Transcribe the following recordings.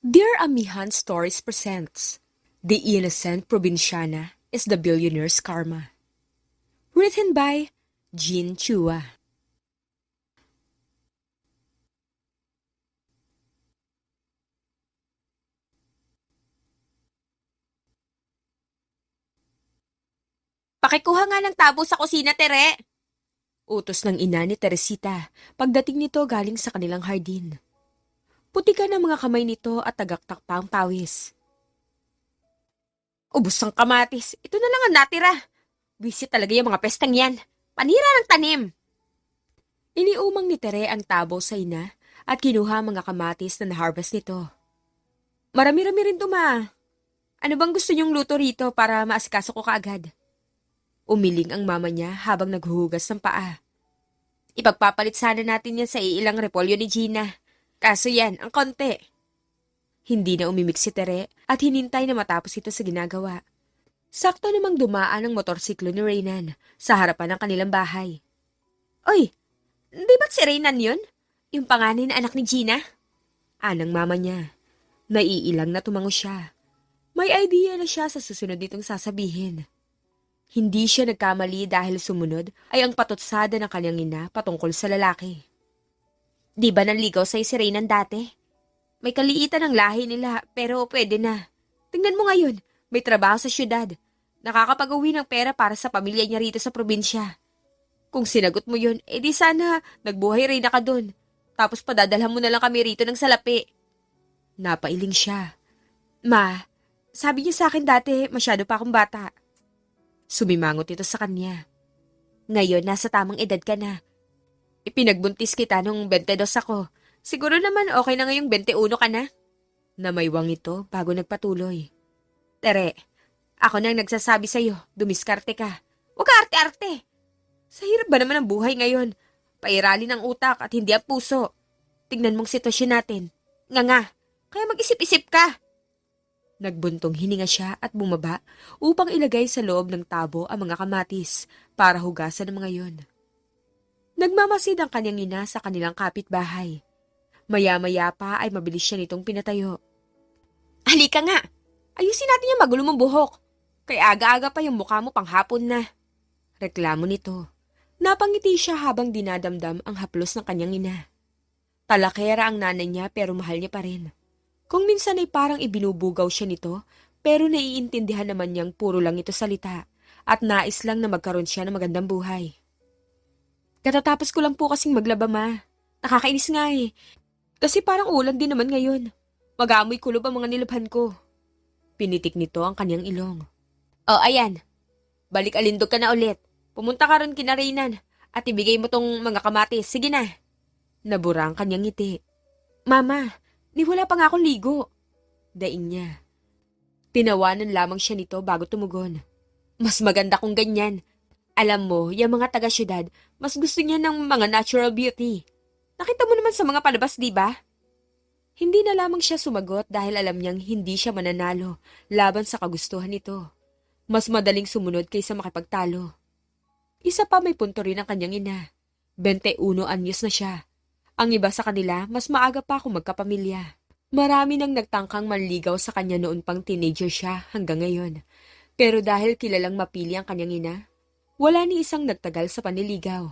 Dear Amihan Stories presents The Innocent Provinciana is the Billionaire's Karma. Written by Jean Chua. Pakikuha nga ng tabo sa kusina, Tere. Utos ng ina ni Teresita pagdating nito galing sa kanilang hardin. Putikan ang mga kamay nito at tagaktak pa ang pawis. Ubus ang kamatis. Ito na lang ang natira. Visit talaga yung mga pestang yan. Panira ng tanim. Iniumang ni Tere ang tabo sa ina at kinuha ang mga kamatis na na-harvest nito. Marami-rami rin to, ma. Ano bang gusto niyong luto rito para maasikaso ko kaagad? Umiling ang mama niya habang naghuhugas ng paa. Ipagpapalit sana natin yan sa iilang repolyo ni Gina. Kaso yan, ang konti. Hindi na umimik si Tere at hinintay na matapos ito sa ginagawa. Sakto namang dumaan ang motorsiklo ni Reynan sa harapan ng kanilang bahay. Oy, di ba't si Reynan yun? Yung panganay na anak ni Gina? Anang mama niya. Naiilang na tumango siya. May idea na siya sa susunod nitong sasabihin. Hindi siya nagkamali dahil sumunod ay ang patutsada ng kanyang ina patungkol sa lalaki. Di ba nanligaw sa'yo si Reynan dati? May kaliitan ng lahi nila pero pwede na. Tingnan mo ngayon, may trabaho sa syudad. Nakakapag-uwi ng pera para sa pamilya niya rito sa probinsya. Kung sinagot mo yun, edi sana nagbuhay rin na ka dun. Tapos padadalhan mo na lang kami rito ng salapi. Napailing siya. Ma, sabi niya sa akin dati masyado pa akong bata. Sumimangot ito sa kanya. Ngayon, nasa tamang edad ka na. Ipinagbuntis kita nung 22 ako. Siguro naman okay na ngayong 21 ka na. Namaywang ito bago nagpatuloy. Tere, ako nang nagsasabi sa'yo, dumiskarte ka. Huwag ka arte-arte. Sa hirap ba naman ang buhay ngayon? Pairali ng utak at hindi ang puso. Tignan mong sitwasyon natin. Nga, kaya mag-isip-isip ka. Nagbuntong hininga siya at bumaba upang ilagay sa loob ng tabo ang mga kamatis para hugasan ang mga yon. Nagmamasid ang kanyang ina sa kanilang kapitbahay. Maya-maya pa ay mabilis siya nitong pinatayo. Halika nga, ayusin natin yung magulo mong buhok. Kaya aga-aga pa yung mukha mo panghapon na. Reklamo nito. Napangiti siya habang dinadamdam ang haplos ng kanyang ina. Talakera ang nanay niya pero mahal niya pa rin. Kung minsan ay parang ibinubugaw siya nito, pero naiintindihan naman niyang puro lang ito salita at nais lang na magkaroon siya ng magandang buhay. Katatapos ko lang po kasing maglaba, ma. Nakakainis nga eh. Kasi parang ulan din naman ngayon. Mag-aamoy kulob ang mga nilabhan ko. Pinitik nito ang kanyang ilong. O, ayan. Balik alindog ka na ulit. Pumunta ka ron kina Reynan at ibigay mo tong mga kamatis. Sige na. Nabura ang kanyang ngiti. Mama, di wala pa nga akong ligo. Daing niya. Tinawanan lamang siya nito bago tumugon. Mas maganda kung ganyan. Alam mo, yung mga taga-syudad, mas gusto niya ng mga natural beauty. Nakita mo naman sa mga palabas, di ba? Hindi na lamang siya sumagot dahil alam niyang hindi siya mananalo laban sa kagustuhan nito. Mas madaling sumunod kaysa makipagtalo. Isa pa may punto rin ang kanyang ina. 21 anyos na siya. Ang iba sa kanila, mas maaga pa kung magkapamilya. Marami nang nagtangkang manligaw sa kanya noon pang teenager siya hanggang ngayon. Pero dahil kilalang mapili ang kanyang ina, wala ni isang nagtagal sa panliligaw.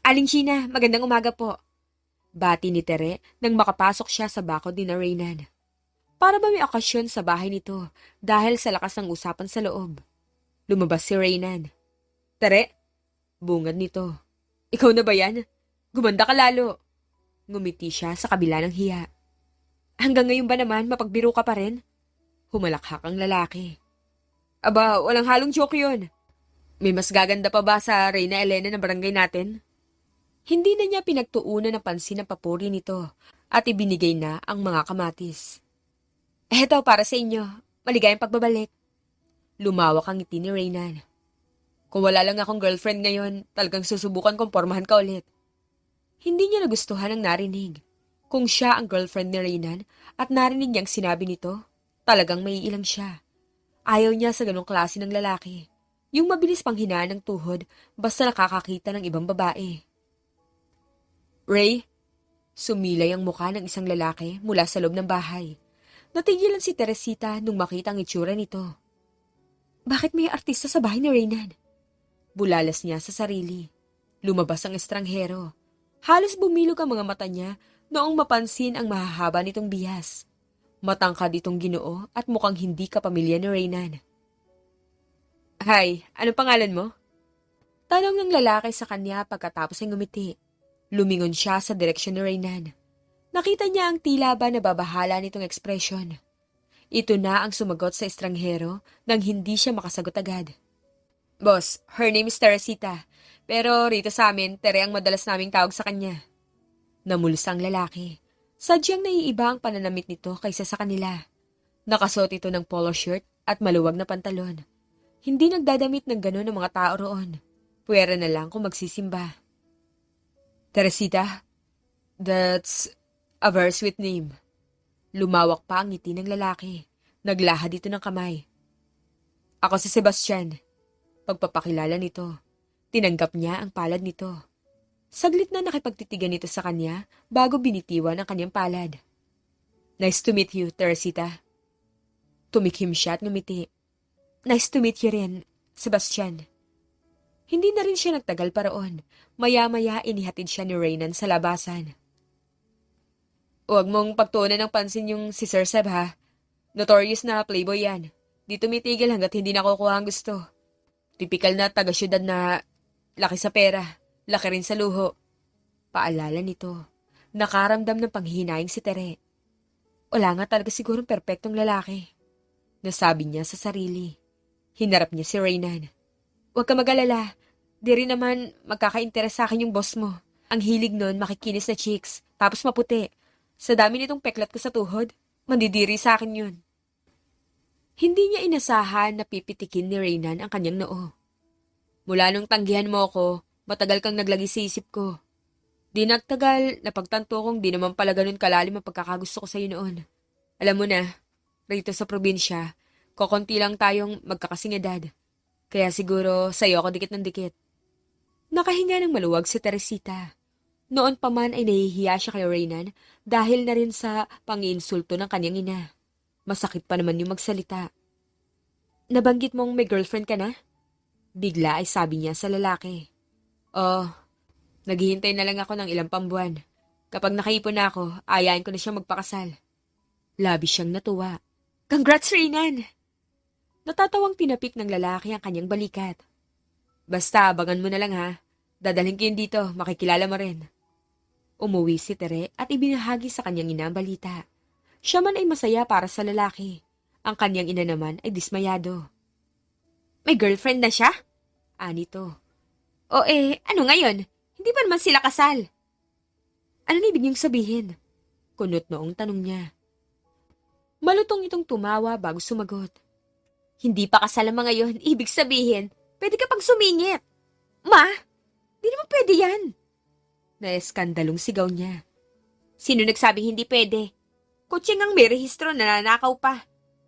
Aling Gina, magandang umaga po. Bati ni Tere nang makapasok siya sa bakod ni Reynan. Para ba may okasyon sa bahay nito dahil sa lakas ng usapan sa loob. Lumabas si Reynan. Tere, bungad nito. Ikaw na ba yan? Gumanda ka lalo. Ngumiti siya sa kabila ng hiya. Hanggang ngayon ba naman mapagbiro ka pa rin? Humalakhak ang lalaki. Aba, walang halong joke yun. May mas gaganda pa ba sa Reyna Elena ng barangay natin? Hindi na niya pinagtuunan ng pansin ang papuri nito at ibinigay na ang mga kamatis. Eto para sa inyo. Maligayang pagbabalik. Lumawak ang ngiti ni Reynan. Kung wala lang akong girlfriend ngayon, talagang susubukan kong pormahan ka ulit. Hindi niya nagustuhan ang narinig. Kung siya ang girlfriend ni Reynan at narinig niyang sinabi nito, talagang maiilang siya. Ayaw niya sa ganong klase ng lalaki. Yung mabilis pang hinaan ng tuhod basta nakakakita ng ibang babae. Ray? Sumilay ang mukha ng isang lalaki mula sa loob ng bahay. Natigilan si Teresita nung makita ang itsura nito. Bakit may artista sa bahay ni Reynan? Bulalas niya sa sarili. Lumabas ang estranghero. Halos bumilog ang mga mata niya noong mapansin ang mahahaba nitong bihas. Matangkad itong Ginoo at mukhang hindi kapamilya ni Reynan. Hi, anong pangalan mo? Tanong ng lalaki sa kanya pagkatapos ay ngumiti. Lumingon siya sa direksyon ni Reynan. Nakita niya ang tila ba nababahala nitong ekspresyon. Ito na ang sumagot sa estranghero nang hindi siya makasagot agad. Boss, her name is Teresita. Pero rito sa amin, Tere ang madalas naming tawag sa kanya. Namulsa ang lalaki. Sadyang naiiba ang pananamit nito kaysa sa kanila. Nakasuot ito ng polo shirt at maluwag na pantalon. Hindi nagdadamit ng gano'n ang mga tao roon. Puwera na lang kung magsisimba. Teresita, that's a very sweet name. Lumawak pa ang ngiti ng lalaki. Naglahad ito ng kamay. Ako si Sebastian. Pagpapakilala nito. Tinanggap niya ang palad nito. Saglit na nakipagtitigan nito sa kanya bago binitiwan ang kanyang palad. Nice to meet you, Teresita. Tumikhim siya at ngumiti. Nice to meet you rin, Sebastian. Hindi na rin siya nagtagal pa roon. Maya-maya inihatid siya ni Reynan sa labasan. Huwag mong pagtuunan ng pansin yung si Sir Seb, ha? Notorious na playboy yan. Di tumitigil hanggat hindi nakukuha ang gusto. Tipikal na taga-syudad na laki sa pera, laki rin sa luho. Paalala nito. Nakaramdam ng panghihinayang si Tere. Wala nga talaga sigurong perpektong lalaki. Nasabi niya sa sarili. Hinarap niya si Reynan. Huwag ka mag-alala. Di rin naman magkaka-interes sa akin yung boss mo. Ang hilig nun makikinis na chicks, tapos maputi. Sa dami nitong peklat ko sa tuhod, mandidiri sa akin yun. Hindi niya inasahan na pipitikin ni Reynan ang kanyang noo. Mula nung tanggihan mo ako, matagal kang naglagi sa isip ko. Di nagtagal, napagtanto kong di naman pala ganun kalalim ang pagkakagusto ko sa'yo noon. Alam mo na, rito sa probinsya, kokonti lang tayong magkakasing edad. Kaya siguro sa'yo ako dikit ng dikit. Nakahinga ng maluwag si Teresita. Noon pa man ay nahihiya siya kay Reynan dahil na rin sa pangiinsulto ng kanyang ina. Masakit pa naman yung magsalita. Nabanggit mong may girlfriend ka na? Bigla ay sabi niya sa lalaki. Oh, naghihintay na lang ako ng ilang pambuwan. Kapag nakaipon na ako, ayain ko na siyang magpakasal. Labi siyang natuwa. Congrats, Reynan! Natatawang tinapik ng lalaki ang kanyang balikat. Basta, abangan mo na lang ha. Dadalhin ko yun dito, makikilala mo rin. Umuwi si Tere at ibinahagi sa kanyang ina ang balita. Siya man ay masaya para sa lalaki. Ang kanyang ina naman ay dismayado. May girlfriend na siya? Anito. O ano ngayon? Hindi pa naman sila kasal. Ano ibig niyong sabihin? Kunot noong tanong niya. Malutong itong tumawa bago sumagot. Hindi pa kasal ang mga yon, ibig sabihin, pwede ka pang sumingit. Ma, di naman pwede yan. Naeskandalong sigaw niya. Sino nagsabing hindi pwede? Kutsing ang may rehistro na nanakaw pa.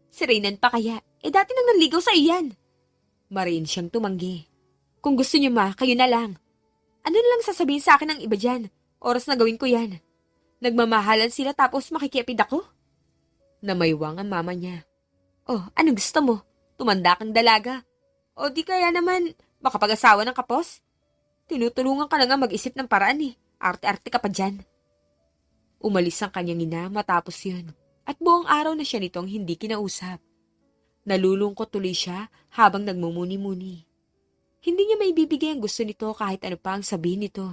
Si Reynan pa kaya, dati nang nanligaw sa iyan. Mariin siyang tumanggi. Kung gusto niyo ma, kayo na lang. Ano na lang sasabihin sa akin ng iba dyan? Oras na gawin ko yan. Nagmamahalan sila tapos makikiapid ako? Namaywang ang mama niya. Oh, anong gusto mo? Tumanda kang dalaga? O di kaya naman makapag-asawa ng kapos? Tinutulungan ka na nga mag-isip ng paraan eh. Arte-arte ka pa dyan. Umalis ang kanyang ina matapos yun. At buong araw na siya nitong hindi kinausap. Nalulungkot tuloy siya habang nagmumuni-muni. Hindi niya maibibigay ang gusto nito kahit ano pa ang sabihin nito.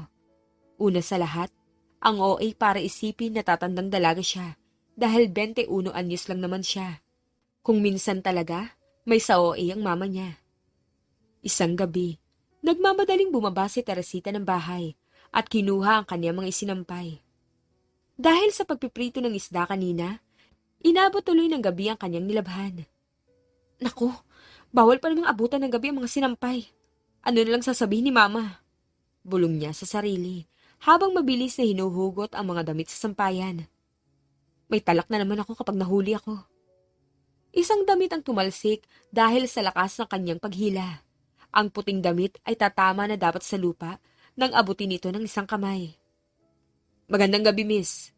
Una sa lahat, ang OA para isipin na tatandang dalaga siya dahil 21 anyos lang naman siya. Kung minsan talaga, may sa OA ang mama niya. Isang gabi, nagmamadaling bumaba si Teresita ng bahay at kinuha ang kanyang mga isinampay. Dahil sa pagpiprito ng isda kanina, inabot tuloy ng gabi ang kanyang nilabhan. Naku, bawal pa namang abutan ng gabi ang mga sinampay. Ano na lang sasabihin ni mama? Bulong niya sa sarili habang mabilis na hinuhugot ang mga damit sa sampayan. May talak na naman ako kapag nahuli ako. Isang damit ang tumalsik dahil sa lakas ng kanyang paghila. Ang puting damit ay tatama na dapat sa lupa nang abutin ito ng isang kamay. Magandang gabi, miss.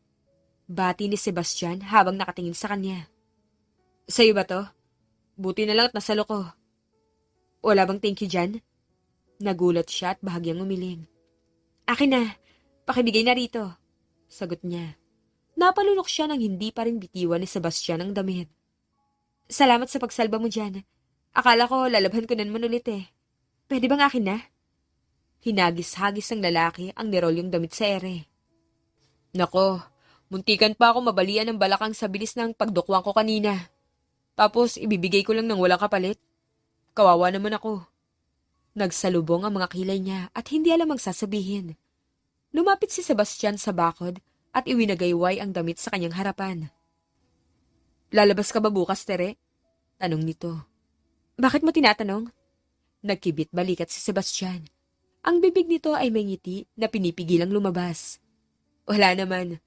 Bati ni Sebastian habang nakatingin sa kanya. Sa'yo ba to? Buti na lang at nasalo ko. Wala bang thank you dyan? Nagulat siya at bahagyang umiling. Akin na, pakibigay na rito. Sagot niya. Napalunok siya nang hindi pa rin bitiwan ni Sebastian ang damit. Salamat sa pagsalba mo dyan. Akala ko lalabhan ko naman ulit eh. Pwede bang akin na? Hinagis-hagis ng lalaki ang nirolyong damit sa ere. Nako, muntikan pa ako mabalian ng balakang sa bilis ng pagdukwang ko kanina. Tapos ibibigay ko lang ng walang kapalit. Kawawa naman ako. Nagsalubong ang mga kilay niya at hindi alam ang sasabihin. Lumapit si Sebastian sa bakod at iwinagayway ang damit sa kanyang harapan. Lalabas ka ba bukas, Tere? Tanong nito. Bakit mo tinatanong? Nagkibit balikat si Sebastian. Ang bibig nito ay may ngiti na pinipigilang lumabas. Wala naman.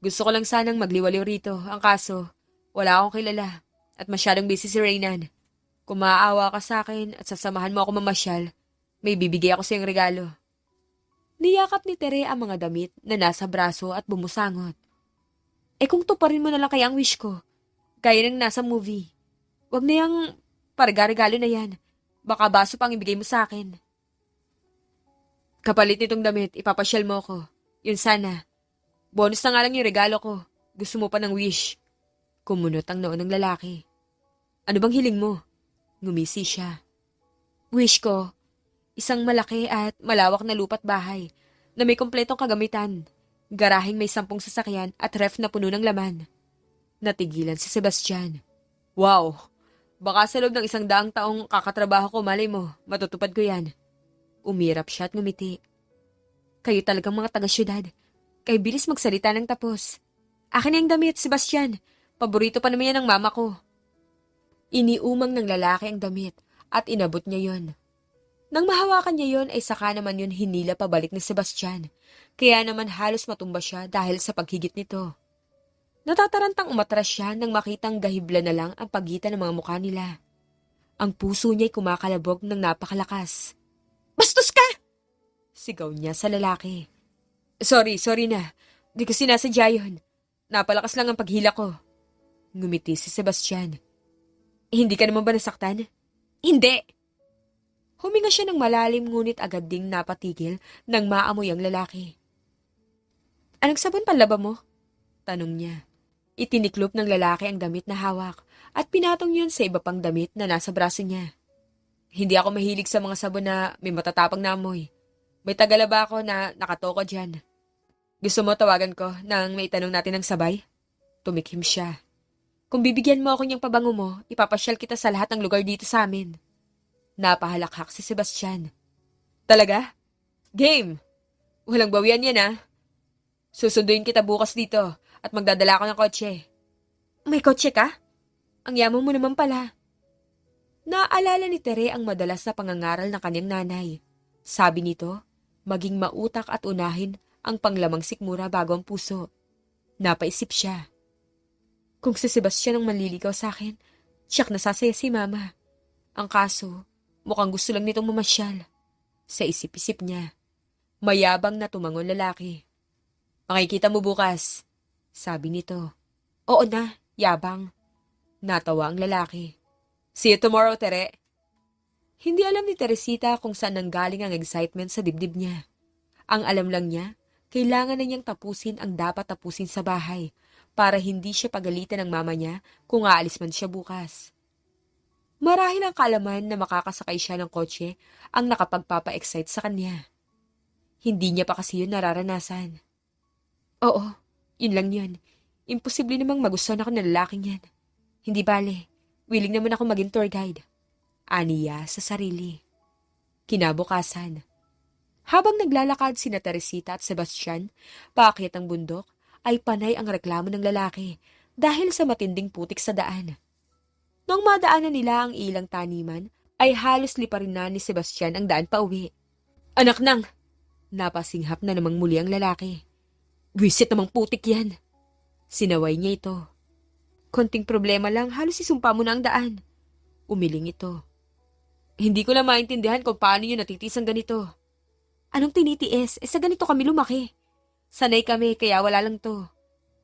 Gusto ko lang sanang magliwaliw rito. Ang kaso, wala akong kilala at masyadong busy si Reynan. Kung maaawa ka sa akin at sasamahan mo ako mamasyal, may bibigay ako sa iyong regalo. Niyakap ni Tere ang mga damit na nasa braso at bumusangot. Kung tuparin mo na lang kaya ang wish ko, gaya ng nasa movie. Wag na yung parga-regalo na yan. Baka baso pang ibigay mo sa akin. Kapalit nitong damit, ipapasyal mo ko. Yun sana. Bonus na nga lang yung regalo ko. Gusto mo pa ng wish. Kumunot ang noo ng lalaki. Ano bang hiling mo? Ngumisi siya. Wish ko, isang malaki at malawak na lupa't bahay na may kompletong kagamitan. Garaheng may 10 sasakyan at ref na puno ng laman. Natigilan si Sebastian. Wow! Baka sa loob ng 100 taong kakatrabaho ko, malay mo, matutupad ko yan. Umirap siya at ngumiti. Kayo talagang mga taga-syudad. Kayo bilis magsalita ng tapos. Akin na yung damit, Sebastian. Paborito pa naman yan ng mama ko. Iniumang ng lalaki ang damit at inabot niya yon. Nang mahawakan niya yon ay saka naman yun hinila pabalik ni Sebastian. Kaya naman halos matumba siya dahil sa paghigit nito. Natatarantang umatras siya nang makitang gahibla na lang ang pagitan ng mga mukha nila. Ang puso niya'y kumakalabog ng napakalakas. Bastos ka! Sigaw niya sa lalaki. Sorry na. Di ko sinasadya yun. Napalakas lang ang paghila ko. Ngumiti si Sebastian. Hindi ka naman ba nasaktan? Hindi! Huminga siya ng malalim ngunit agad ding napatigil nang maamoy ang lalaki. Anong sabon panlaba mo? Tanong niya. Itiniklop ng lalaki ang damit na hawak at pinatong yun sa iba pang damit na nasa braso niya. Hindi ako mahilig sa mga sabon na may matatapang na amoy. May tagalaba ako na nakatoko dyan. Gusto mo tawagan ko nang may tanong natin ng sabay? Tumikhim siya. Kung bibigyan mo ako niyang pabango mo, ipapasyal kita sa lahat ng lugar dito sa amin. Napahalakhak si Sebastian. Talaga? Game! Walang bawian yan ah. Susunduin kita bukas dito at magdadala ako ng kotse. May kotse ka? Ang yaman mo naman pala. Naaalala ni Tere ang madalas na pangangaral ng kanyang nanay. Sabi nito, maging mautak at unahin ang panglamang sikmura bago ang puso. Napaisip siya. Kung si Sebastian ang manliligaw sa akin, tiyak na sasaya si Mama. Ang kaso, mukhang gusto lang nitong mamasyal. Sa isip-isip niya, mayabang na tumangon lalaki. Makikita mo bukas, sabi nito. Oo na, yabang. Natawa ang lalaki. See you tomorrow, Tere. Hindi alam ni Teresita kung saan nanggaling ang excitement sa dibdib niya. Ang alam lang niya, kailangan na niyang tapusin ang dapat tapusin sa bahay para hindi siya pagalitan ng mama niya kung aalis man siya bukas. Marahil ang kaalaman na makakasakay siya ng kotse ang nakapagpapa-excite sa kanya. Hindi niya pa kasi yun nararanasan. Oo, yun lang yun. Imposible namang magustuhan ako ng lalaking yan. Hindi bale, willing naman ako maging tour guide. Aniya sa sarili. Kinabukasan. Habang naglalakad sina Teresita at Sebastian, paakyat ang bundok, ay panay ang reklamo ng lalaki dahil sa matinding putik sa daan. Nang madaanan nila ang ilang taniman, ay halos liparin na ni Sebastian ang daan pa uwi. Anak nang! Napasinghap na namang muli ang lalaki. Wisit namang putik yan. Sinaway niya ito. Konting problema lang, halos isumpa mo na ang daan. Umiling ito. Hindi ko na maintindihan kung paano yun natitis ang ganito. Anong tinitiis? Sa ganito kami lumaki. Sanay kami kaya wala lang to.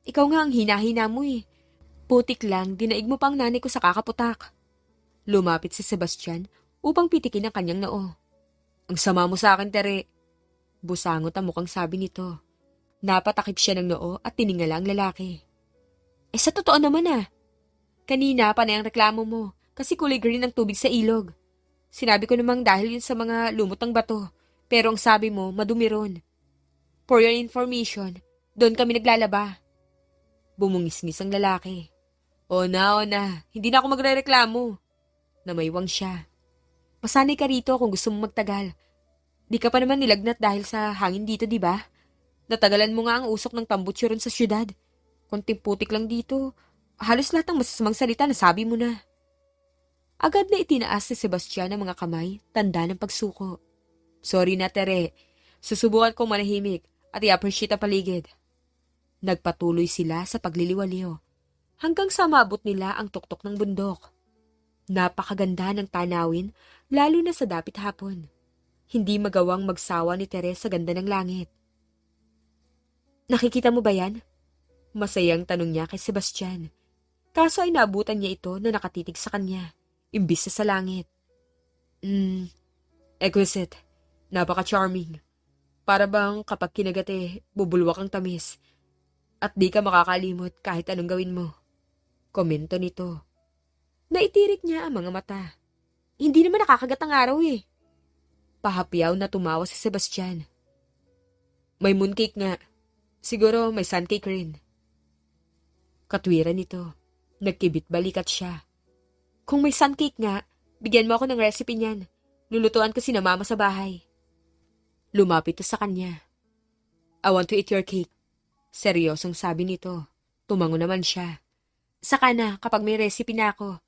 Ikaw nga ang hina-hina mo eh. Putik lang, dinaig mo pang nanay ko sa kakaputak. Lumapit si Sebastian upang pitikin ang kanyang noo. Ang sama mo sa akin, Tere. Busangot ang mukhang sabi nito. Napatakip siya ng noo at tiningala ang lalaki. Sa totoo naman ah. Kanina panay ang reklamo mo kasi kulay green ang tubig sa ilog. Sinabi ko namang dahil yun sa mga lumot ng bato. Pero ang sabi mo, madumi ron. For your information, doon kami naglalaba. Bumungisngis ang lalaki. O na, hindi na ako magrereklamo. Namaywang siya. Masanay ka rito kung gusto mong magtagal. Di ka pa naman nilagnat dahil sa hangin dito, di ba? Natagalan mo nga ang usok ng tambutso ron sa syudad. Konting putik lang dito. Halos lahat ng masasamang salita nasabi mo na. Agad na itinaas si Sebastian ang mga kamay, tanda ng pagsuko. Sorry na, Tere. Susubukan kong manahimik at i-appreciate ang paligid. Nagpatuloy sila sa pagliliwaliw hanggang sa maabot nila ang tuktok ng bundok. Napakaganda ng tanawin, lalo na sa dapit hapon. Hindi magawang magsawa ni Tere sa ganda ng langit. Nakikita mo ba yan? Masayang tanong niya kay Sebastian. Kaso ay naabutan niya ito na nakatitig sa kanya, imbis sa langit. Exquisite. Napaka-charming. Para bang kapag kinagate, bubulwak ang tamis. At di ka makakalimot kahit anong gawin mo. Komento nito. Naitirik niya ang mga mata. Hindi naman nakakagat ang araw eh. Pahapyaw na tumawa si Sebastian. May mooncake nga. Siguro may suncake rin. Katwiran nito. Nagkibit balikat siya. Kung may suncake nga, bigyan mo ako ng recipe niyan. Lulutuan ko si na mama sa bahay. Lumapit ito sa kanya. I want to eat your cake. Seryosong sabi nito. Tumango naman siya. Saka na kapag may recipe na ako.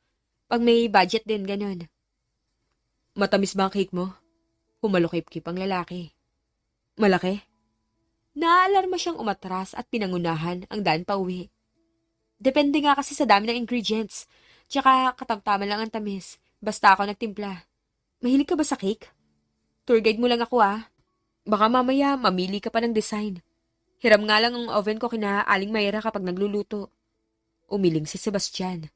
Pag may budget din, ganun. Matamis ba ang cake mo? Humalukip-kip ang lalaki. Malaki? Naalarma siyang umatras at pinangunahan ang daan pa uwi. Depende nga kasi sa dami ng ingredients. Tsaka katamtaman lang ang tamis. Basta ako nagtimpla. Mahilig ka ba sa cake? Tour guide mo lang ako ah. Baka mamaya mamili ka pa ng design. Hiram nga lang ang oven ko kina Aling Mayra kapag nagluluto. Umiling si Sebastian.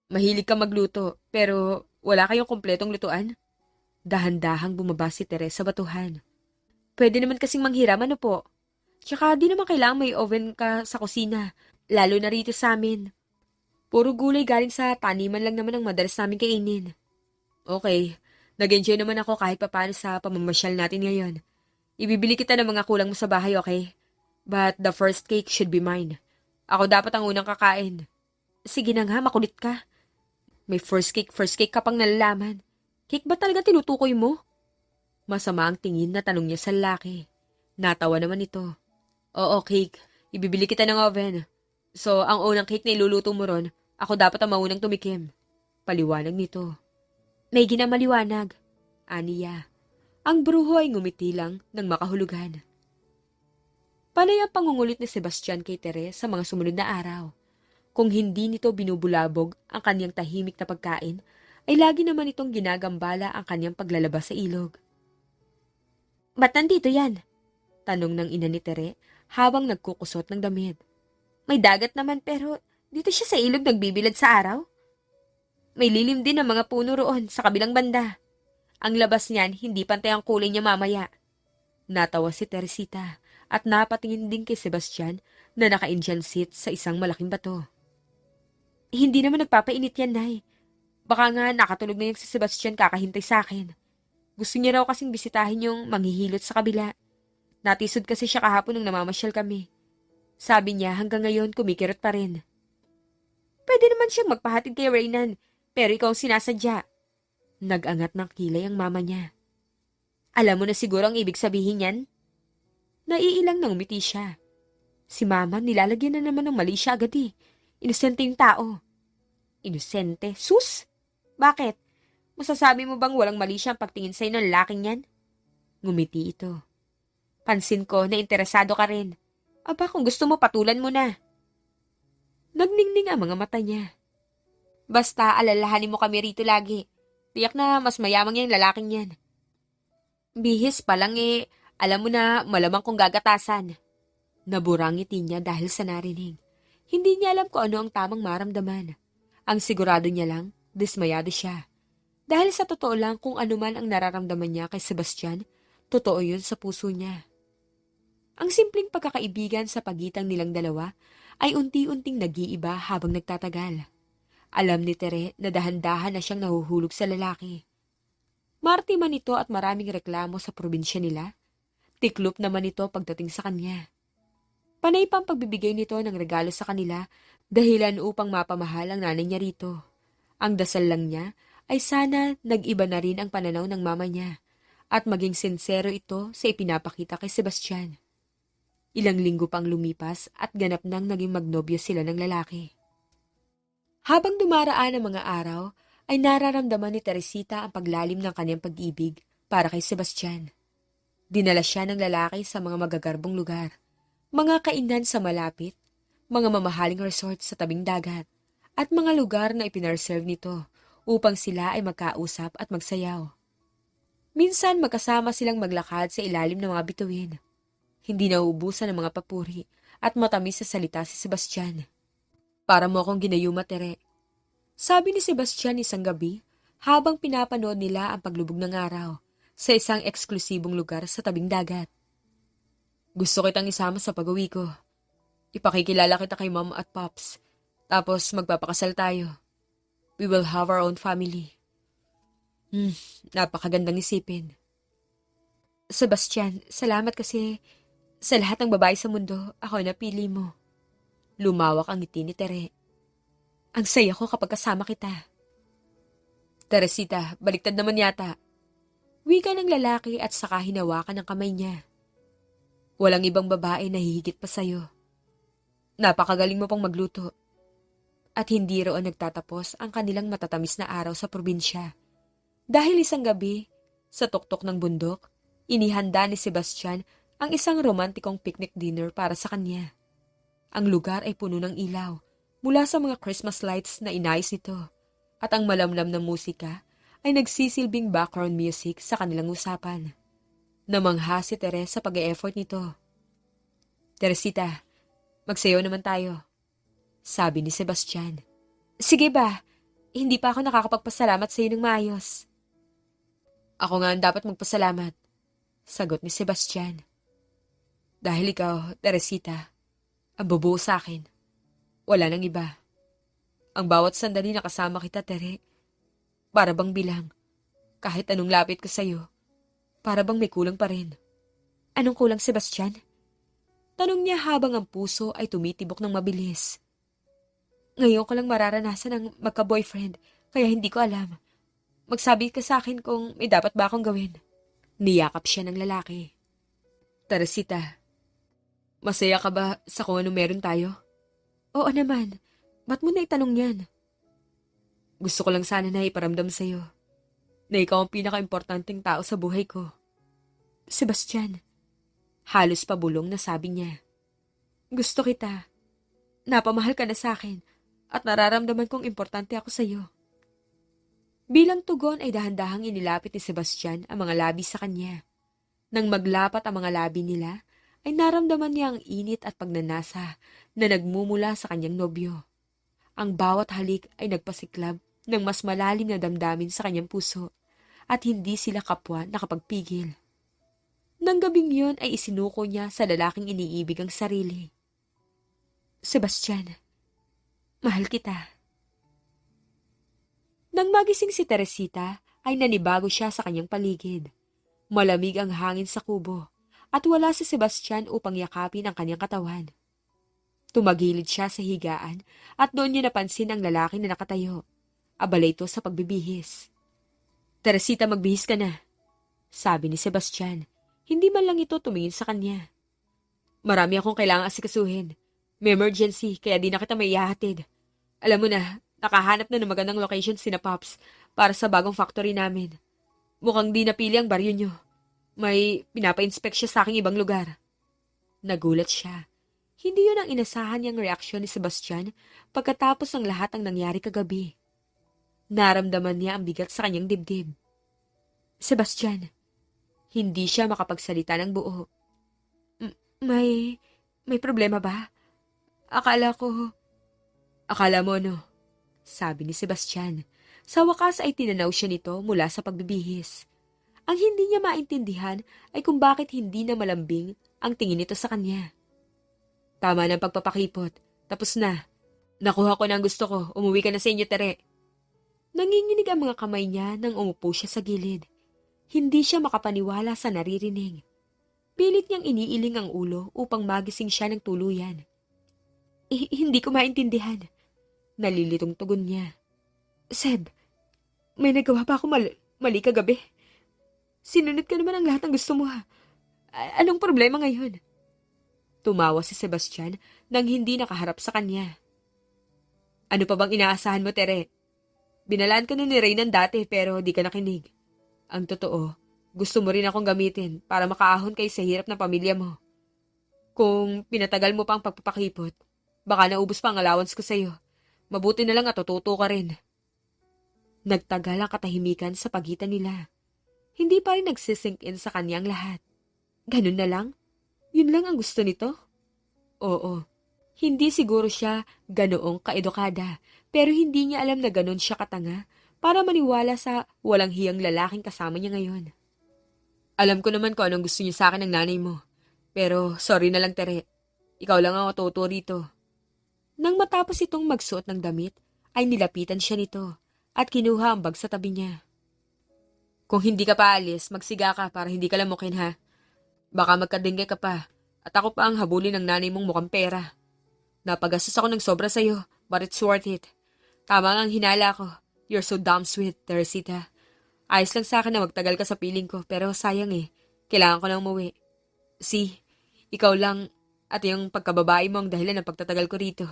Mahilig ka magluto, pero wala kayong kumpletong lutuan? Dahan-dahang bumaba si Teresa batuhan. Pwede naman kasing manghiram, ano po? Tsaka di naman kailangan may oven ka sa kusina, lalo na rito sa amin. Puro gulay galing sa taniman lang naman ang madalas namin kainin. Okay, nag-enjoy naman ako kahit papaano sa pamamasyal natin ngayon. Ibibili kita ng mga kulang mo sa bahay, okay? But the first cake should be mine. Ako dapat ang unang kakain. Sige na nga, makulit ka. May first cake ka pang nalalaman. Cake ba talaga tinutukoy mo? Masama ang tingin na tanong niya sa lalaki. Natawa naman ito. Oo, cake. Ibibili kita ng oven. So, ang unang cake na iluluto mo ron, ako dapat ang maunang tumikim. Paliwanag nito. May ginamaliwanag. Aniya. Ang bruho ay ngumiti lang ng makahulugan. Panay ang pangungulit ni Sebastian kay Tere sa mga sumunod na araw. Kung hindi nito binubulabog ang kanyang tahimik na pagkain, ay lagi naman itong ginagambala ang kanyang paglalabas sa ilog. Ba't nandito yan? Tanong ng ina ni Tere habang nagkukusot ng damit. May dagat naman pero dito siya sa ilog nagbibilad sa araw. May lilim din ang mga puno roon sa kabilang banda. Ang labas niyan, hindi pantay ang kulay niya mamaya. Natawa si Teresita at napatingin din kay Sebastian na naka-Indian seat sa isang malaking bato. Hindi naman nagpapainit yan, Nay. Baka nga nakatulog na yung si Sebastian kakahintay sa akin. Gusto niya raw kasing bisitahin yung manghihilot sa kabila. Natisod kasi siya kahapon nung namamasyal kami. Sabi niya hanggang ngayon kumikirot pa rin. Pwede naman siyang magpahatid kay Reynan, pero ikaw ang sinasadya. Nag-angat ng kilay ang mama niya. Alam mo na siguro ang ibig sabihin yan? Naiilang nang umiti siya. Si mama nilalagyan na naman ng mali siya agad eh. Inosente yung tao. Inosente? Sus! Bakit? Masasabi mo bang walang mali siyang pagtingin sa'yo ng lalaking yan? Ngumiti ito. Pansin ko na interesado ka rin. Aba, kung gusto mo patulan mo na. Nagningning ang mga mata niya. Basta alalahanin mo kami rito lagi. Tiyak na mas mayamang yung lalaking yan. Bihis pa lang eh, alam mo na malamang kong gagatasan. Naburang ngiti niya dahil sa narinig. Hindi niya alam kung ano ang tamang maramdaman. Ang sigurado niya lang, dismayado siya. Dahil sa totoo lang kung ano man ang nararamdaman niya kay Sebastian, totoo yun sa puso niya. Ang simpleng pagkakaibigan sa pagitan nilang dalawa ay unti-unting nag-iiba habang nagtatagal. Alam ni Tere na dahan-dahan na siyang nahuhulog sa lalaki. Marte man ito at maraming reklamo sa probinsya nila. Tiklop naman ito pagdating sa kanya. Panay pang pagbibigay nito ng regalo sa kanila dahilan upang mapamahal ang nanay niya rito. Ang dasal lang niya ay sana nag-iba na rin ang pananaw ng mama niya at maging sincero ito sa ipinapakita kay Sebastian. Ilang linggo pang lumipas at ganap nang naging magnobyo sila ng lalaki. Habang dumaraan ang mga araw, ay nararamdaman ni Teresita ang paglalim ng kanyang pag-ibig para kay Sebastian. Dinala siya ng lalaki sa mga magagarbong lugar, mga kainan sa malapit, mga mamahaling resort sa tabing dagat, at mga lugar na ipinarserve nito upang sila ay magkausap at magsayaw. Minsan magkasama silang maglakad sa ilalim ng mga bituin. Hindi nauubusan ng mga papuri at matamis sa salita si Sebastian. Para mo akong ginayuma, Tere. Sabi ni Sebastian isang gabi habang pinapanood nila ang paglubog ng araw sa isang eksklusibong lugar sa tabing dagat. Gusto kitang isama sa pag-uwi ko. Ipakikilala kita kay Mom at Pops. Tapos magpapakasal tayo. We will have our own family. Napakagandang isipin. Sebastian, salamat kasi sa lahat ng babae sa mundo, ako napili mo. Lumawak ang ngiti ni Tere. Ang saya ko kapag kasama kita. Teresita, baliktad naman yata. Wika ng lalaki at saka hinawakan ng kamay niya. Walang ibang babae na hihigit pa sa'yo. Napakagaling mo pang magluto. At hindi roon nagtatapos ang kanilang matatamis na araw sa probinsya. Dahil isang gabi, sa tuktok ng bundok, inihanda ni Sebastian ang isang romantikong picnic dinner para sa kanya. Ang lugar ay puno ng ilaw mula sa mga Christmas lights na inayos nito at ang malamlam na musika ay nagsisilbing background music sa kanilang usapan. Namangha si Teres sa pag-e-effort nito. Teresita, magsayaw naman tayo, sabi ni Sebastian. Sige ba? Hindi pa ako nakakapagpasalamat sa iyo ng maayos. Ako nga ang dapat magpasalamat, sagot ni Sebastian. Dahil ikaw, Teresita, ang bubuo sa akin. Wala nang iba. Ang bawat sandali na kasama kita, Tere, para bang bilang, kahit anong lapit ko sa'yo, para bang may kulang pa rin. Anong kulang, Sebastian? Tanong niya habang ang puso ay tumitibok ng mabilis. Ngayon ko lang mararanasan ang magka-boyfriend, kaya hindi ko alam. Magsabi ka sa akin kung may dapat ba akong gawin. Niyakap siya ng lalaki. Teresita, masaya ka ba sa kung ano meron tayo? Oo naman. Ba't mo na itanong yan? Gusto ko lang sana na iparamdam sa'yo na ikaw ang pinaka-importanteng tao sa buhay ko. Sebastian, halos pabulong na sabi niya. Gusto kita. Napamahal ka na sa akin at nararamdaman kong importante ako sa'yo. Bilang tugon ay dahan-dahang inilapit ni Sebastian ang mga labi sa kanya. Nang maglapat ang mga labi nila, ay naramdaman niya ang init at pagnanasa na nagmumula sa kanyang nobyo. Ang bawat halik ay nagpasiklab ng mas malalim na damdamin sa kanyang puso at hindi sila kapwa nakapagpigil. Nang gabing yun ay isinuko niya sa lalaking iniibig ang sarili. Sebastian, mahal kita. Nang magising si Teresita ay nanibago siya sa kanyang paligid. Malamig ang hangin sa kubo at wala si Sebastian upang yakapin ang kanyang katawan. Tumagilid siya sa higaan at doon niya napansin ang lalaki na nakatayo. Abala ito sa pagbibihis. Teresita, magbihis ka na, sabi ni Sebastian. Hindi man lang ito tumingin sa kanya. Marami akong kailangang asikasuhin. May emergency kaya di na kita may ihahatid. Alam mo na, nakahanap na ng magandang location sina Pops para sa bagong factory namin. Mukhang di napili ang baryo nyo. May pinapa-inspect siya sa aking ibang lugar. Nagulat siya. Hindi yun ang inasahan niyang reaksyon ni Sebastian pagkatapos ng lahat ng nangyari kagabi. Naramdaman niya ang bigat sa kanyang dibdib. Sebastian, hindi siya makapagsalita ng buo. May problema ba? Akala mo no? Sabi ni Sebastian. Sa wakas ay tinanaw siya nito mula sa pagbibihis. Ang hindi niya maintindihan ay kung bakit hindi na malambing ang tingin nito sa kanya. Tama ng pagpapakipot. Tapos na. Nakuha ko na ang gusto ko. Umuwi ka na sa inyo, Tere. Nanginginig ang mga kamay niya nang umupo siya sa gilid. Hindi siya makapaniwala sa naririnig. Pilit niyang iniiling ang ulo upang magising siya ng tuluyan. Hindi ko maintindihan. Nalilitong tugon niya. Seb, may nagawa ba ako mali kagabi? Sinunod ka naman ang lahat ng gusto mo ha. Anong problema ngayon? Tumawa si Sebastian nang hindi nakaharap sa kanya. Ano pa bang inaasahan mo, Tere? Binalaan ka na ni Reynan dati pero di ka nakinig. Ang totoo, gusto mo rin akong gamitin para makaahon kayo sa hirap ng pamilya mo. Kung pinatagal mo pa ang pagpapakipot, baka naubos pa ang allowance ko sa'yo. Mabuti na lang at tututo ka rin. Nagtagal ang katahimikan sa pagitan nila. Hindi pa rin nagsisink in sa kanyang lahat. Ganun na lang? Yun lang ang gusto nito? Oo. Hindi siguro siya ganoong kaedukada, pero hindi niya alam na ganon siya katanga para maniwala sa walang hiyang lalaking kasama niya ngayon. Alam ko naman kung anong gusto niya sa akin ng nanay mo. Pero sorry na lang, Tere. Ikaw lang ang matuto rito. Nang matapos itong magsuot ng damit, ay nilapitan siya nito at kinuha ang bag sa tabi niya. Kung hindi ka pa alis, magsiga ka para hindi ka lamukin ha. Baka magkadengge ka pa at ako pa ang habulin ng nanay mong mukhang pera. Napagastos ako ng sobra sa'yo, but it's worth it. Tama ang hinala ko. You're so damn sweet, Teresita. Ayos lang sa akin na magtagal ka sa piling ko, pero sayang eh. Kailangan ko na umuwi. See, ikaw lang at yung pagkababae mo ang dahilan ng pagtatagal ko rito.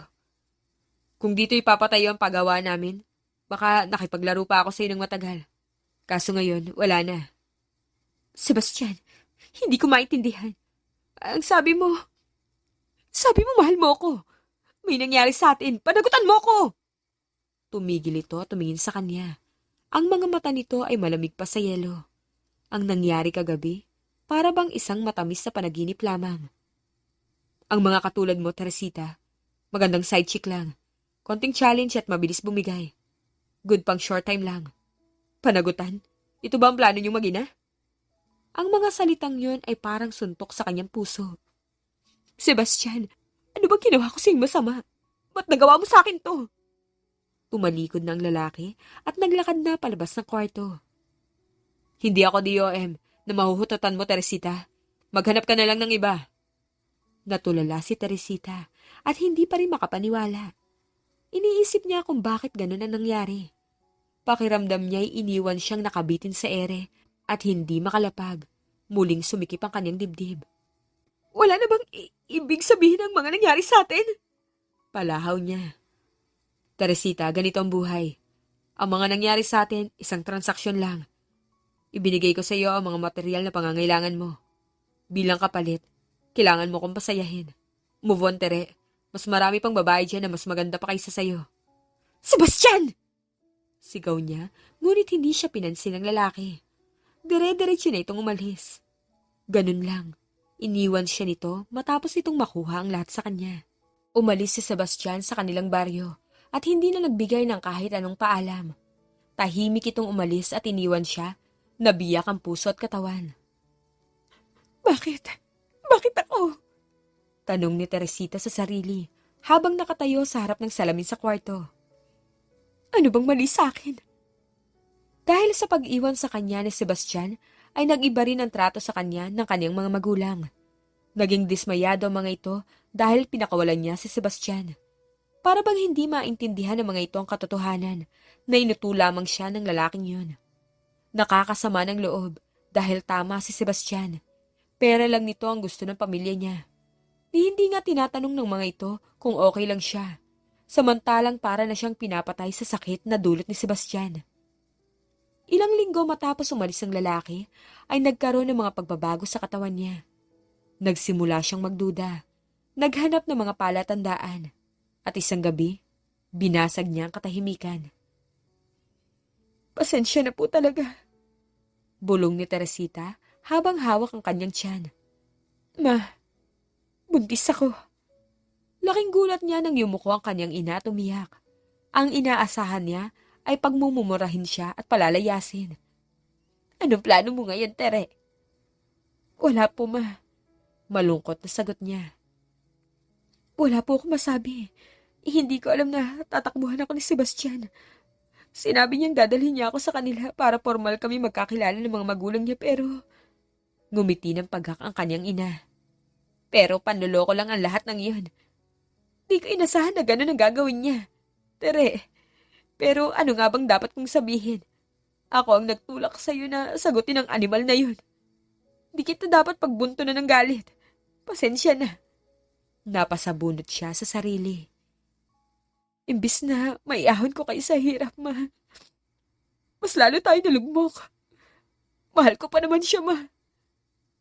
Kung dito ipapatayo ang paggawa namin, baka nakipaglaro pa ako sa'yo ng matagal. Kaso ngayon, wala na. Sebastian, hindi ko maintindihan. Ang sabi mo mahal mo ako. May nangyari sa atin, panagutan mo ko! Tumigil ito at tumingin sa kanya. Ang mga mata nito ay malamig pa sa yelo. Ang nangyari kagabi, para bang isang matamis na panaginip lamang. Ang mga katulad mo, Teresita, magandang side chick lang. Konting challenge at mabilis bumigay. Good pang short time lang. Panagutan? Ito ba ang plano niyong mag-ina? Ang mga salitang yun ay parang suntok sa kanyang puso. Sebastian, ano bang ginawa ko sa'yong masama? Ba't nagawa mo sa akin to? Tumalikod na ang lalaki at naglakad na palabas ng kwarto. Hindi ako DOM na mahuhutotan mo, Teresita. Maghanap ka na lang ng iba. Natulala si Teresita at hindi pa rin makapaniwala. Iniisip niya kung bakit ganun ang nangyari. Pakiramdam niya'y iniwan siyang nakabitin sa ere at hindi makalapag. Muling sumikip ang kanyang dibdib. Wala na bang ibig sabihin ang mga nangyari sa atin? Palahaw niya. Teresita, ganito ang buhay. Ang mga nangyari sa atin, isang transaksyon lang. Ibinigay ko sa iyo ang mga material na pangangailangan mo. Bilang kapalit, kailangan mo kong pasayahin. Move on, Tere. Mas marami pang babae dyan na mas maganda pa kaysa sa'yo. Sebastian! Sigaw niya, ngunit hindi siya pinansin ng lalaki. Dire-diretso na itong umalis. Ganun lang. Iniwan siya nito matapos itong makuha ang lahat sa kanya. Umalis si Sebastian sa kanilang baryo at hindi na nagbigay ng kahit anong paalam. Tahimik itong umalis at iniwan siya, nabiyak ang puso at katawan. Bakit? Bakit ako? Tanong ni Teresita sa sarili habang nakatayo sa harap ng salamin sa kwarto. Ano bang mali sa akin? Dahil sa pag-iwan sa kanya ni Sebastian, ay nag-iba rin ang trato sa kanya ng kanyang mga magulang. Naging dismayado ang mga ito dahil pinakawalan niya si Sebastian. Para bang hindi maintindihan ng mga ito ang katotohanan na inuto lamang siya ng lalaking yun. Nakakasama ng loob dahil tama si Sebastian. Pera lang nito ang gusto ng pamilya niya. Hindi nga tinatanong ng mga ito kung okay lang siya. Samantalang para na siyang pinapatay sa sakit na dulot ni Sebastian. Ilang linggo matapos umalis ang lalaki, ay nagkaroon ng mga pagbabago sa katawan niya. Nagsimula siyang magduda. Naghanap ng mga palatandaan. At isang gabi, binasag niya ang katahimikan. Pasensya na po talaga. Bulong ni Teresita habang hawak ang kanyang tiyan. Ma, Buntis ako. Laking gulat niya nang yumuko ang kanyang ina at umiyak. Ang inaasahan niya ay pagmumurahin siya at palalayasin. Anong plano mo ngayon, Tere? Wala po, ma. Malungkot na sagot niya. Wala po akong masabi. Hindi ko alam na tatakbuhan ako ni Sebastian. Sinabi niyang dadalhin niya ako sa kanila para formal kami magkakilala ng mga magulang niya pero... Ngumiti ng paghak ang kanyang ina. Pero panloloko lang ang lahat ng iyon. Di ko inasahan na gano'n ang gagawin niya. Tere, pero ano nga bang dapat kong sabihin? Ako ang nagtulak sa'yo na sagutin ang animal na yun. Di kita dapat pagbunto na ng galit. Pasensya na. Napasabunot siya sa sarili. Imbis na maiahon ko kayo sa hirap, ma. Mas lalo tayo nalugmok. Mahal ko pa naman siya, ma.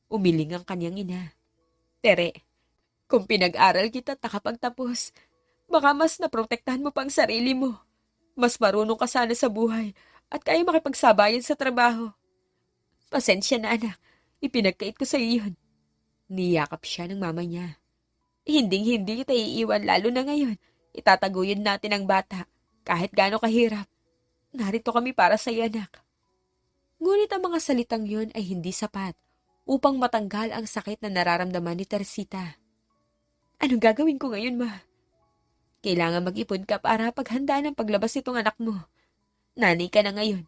Umiling ang kanyang ina. Tere, kung pinag-aral kita at nakapagtapos, baka mas naprotektahan mo pang sarili mo. Mas marunong ka sana sa buhay at kaya makipagsabayan sa trabaho. Pasensya na, anak. Ipinagkait ko sa iyo yun. Niyakap siya ng mama niya. Hinding-hindi kita iiwan lalo na ngayon. Itataguyod natin ang bata. Kahit gaano kahirap. Narito kami para sa iyo, anak. Ngunit ang mga salitang yun ay hindi sapat upang matanggal ang sakit na nararamdaman ni Teresita. Anong gagawin ko ngayon, ma? Kailangan mag-ipon ka para paghandaan ang paglabas nitong anak mo. Nanay ka na ngayon.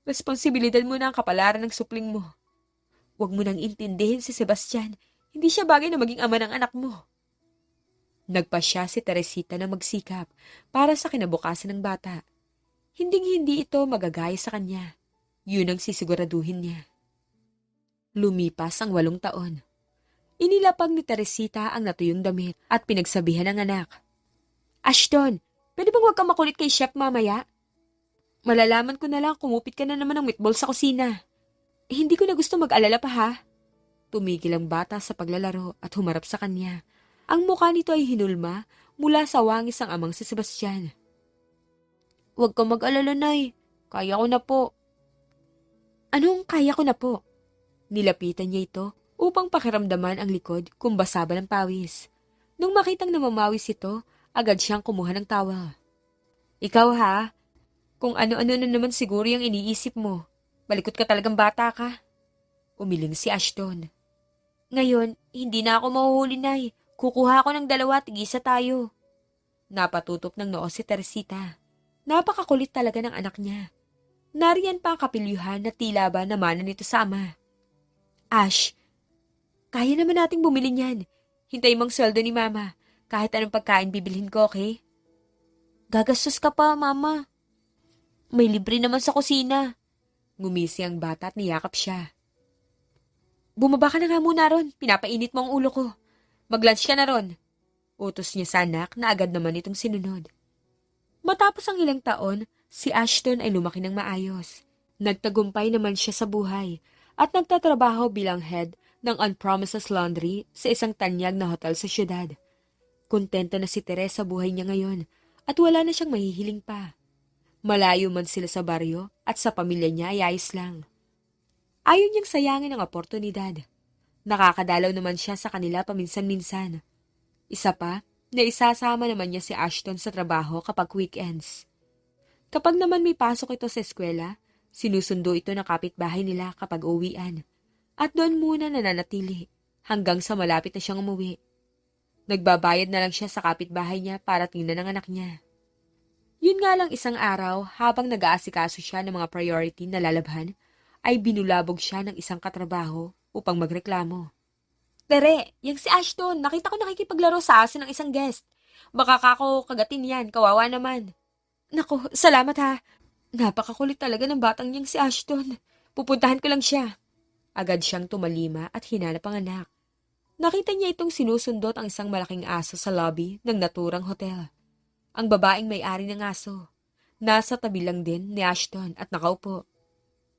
Responsibilidad mo na ang kapalaran ng supling mo. Huwag mo nang intindihin si Sebastian. Hindi siya bagay na maging ama ng anak mo. Nagpasya si Teresita na magsikap para sa kinabukasan ng bata. Hinding-hindi ito magagaya sa kanya. Yun ang sisiguraduhin niya. Lumipas ang 8 taon. Inilapag ni Teresita ang natuyong damit at pinagsabihan ng anak. Ashton, pwede bang huwag kang makulit kay Chef mamaya? Malalaman ko na lang kumupit ka na naman ng meatball sa kusina. Hindi ko na gusto mag-alala pa ha. Tumigil ang bata sa paglalaro at humarap sa kanya. Ang mukha nito ay hinulma mula sa wangis ang amang si Sebastian. Huwag kang mag-alala, Nay. Kaya ko na po. Anong kaya ko na po? Nilapitan niya ito upang pakiramdaman ang likod kung basa ba ng pawis. Nung makitang namamawis ito, agad siyang kumuha ng towel. Ikaw ha? Kung ano-ano na naman siguro yung iniisip mo. Malikot ka talagang bata ka. Umiling si Ashton. Ngayon, hindi na ako mahuhuli, Nay. Kukuha ako ng 2, tig-isa tayo. Napatutop ng noo si Teresita. Napakakulit talaga ng anak niya. Nariyan pa ang kapilyuhan na tila ba namana nito sa ama. Ash, kaya naman nating bumili niyan. Hintay mong sweldo ni Mama. Kahit anong pagkain bibilhin ko, okay? Gagastos ka pa, Mama. May libre naman sa kusina. Ngumisi ang bata at niyakap siya. Bumaba ka na nga muna ron. Pinapainit mo ang ulo ko. Mag-lunch ka na ron. Utos niya sa anak na agad naman itong sinunod. Matapos ang ilang taon, si Ashton ay lumaki ng maayos. Nagtagumpay naman siya sa buhay at nagtatrabaho bilang head ng Unpromises Laundry sa isang tanyag na hotel sa syudad. Kontento na si Teresa sa buhay niya ngayon at wala na siyang mahihiling pa. Malayo man sila sa baryo at sa pamilya niya ay ayos lang. Ayaw niyang sayangin ang oportunidad. Nakakadalaw naman siya sa kanila paminsan-minsan. Isa pa, naisasama naman niya si Ashton sa trabaho kapag weekends. Kapag naman may pasok ito sa eskwela, sinusundo ito ng kapitbahay nila kapag uwian. At doon muna nananatili hanggang sa malapit na siyang umuwi. Nagbabayad na lang siya sa kapitbahay niya para tingnan ang anak niya. Yun nga lang isang araw habang nag-aasikaso siya ng mga priority na lalabhan, ay binulabog siya ng isang katrabaho upang magreklamo. Tere, yung si Ashton, nakita ko nakikipaglaro sa aso ng isang guest. Baka kako kagatin yan, kawawa naman. Naku, salamat ha. Napakakulit talaga ng batang niyang si Ashton. Pupuntahan ko lang siya. Agad siyang tumalima at hinanap ang anak. Nakita niya itong sinusundot ang isang malaking aso sa lobby ng naturang hotel. Ang babaeng may-ari ng aso. Nasa tabi lang din ni Ashton at nakaupo.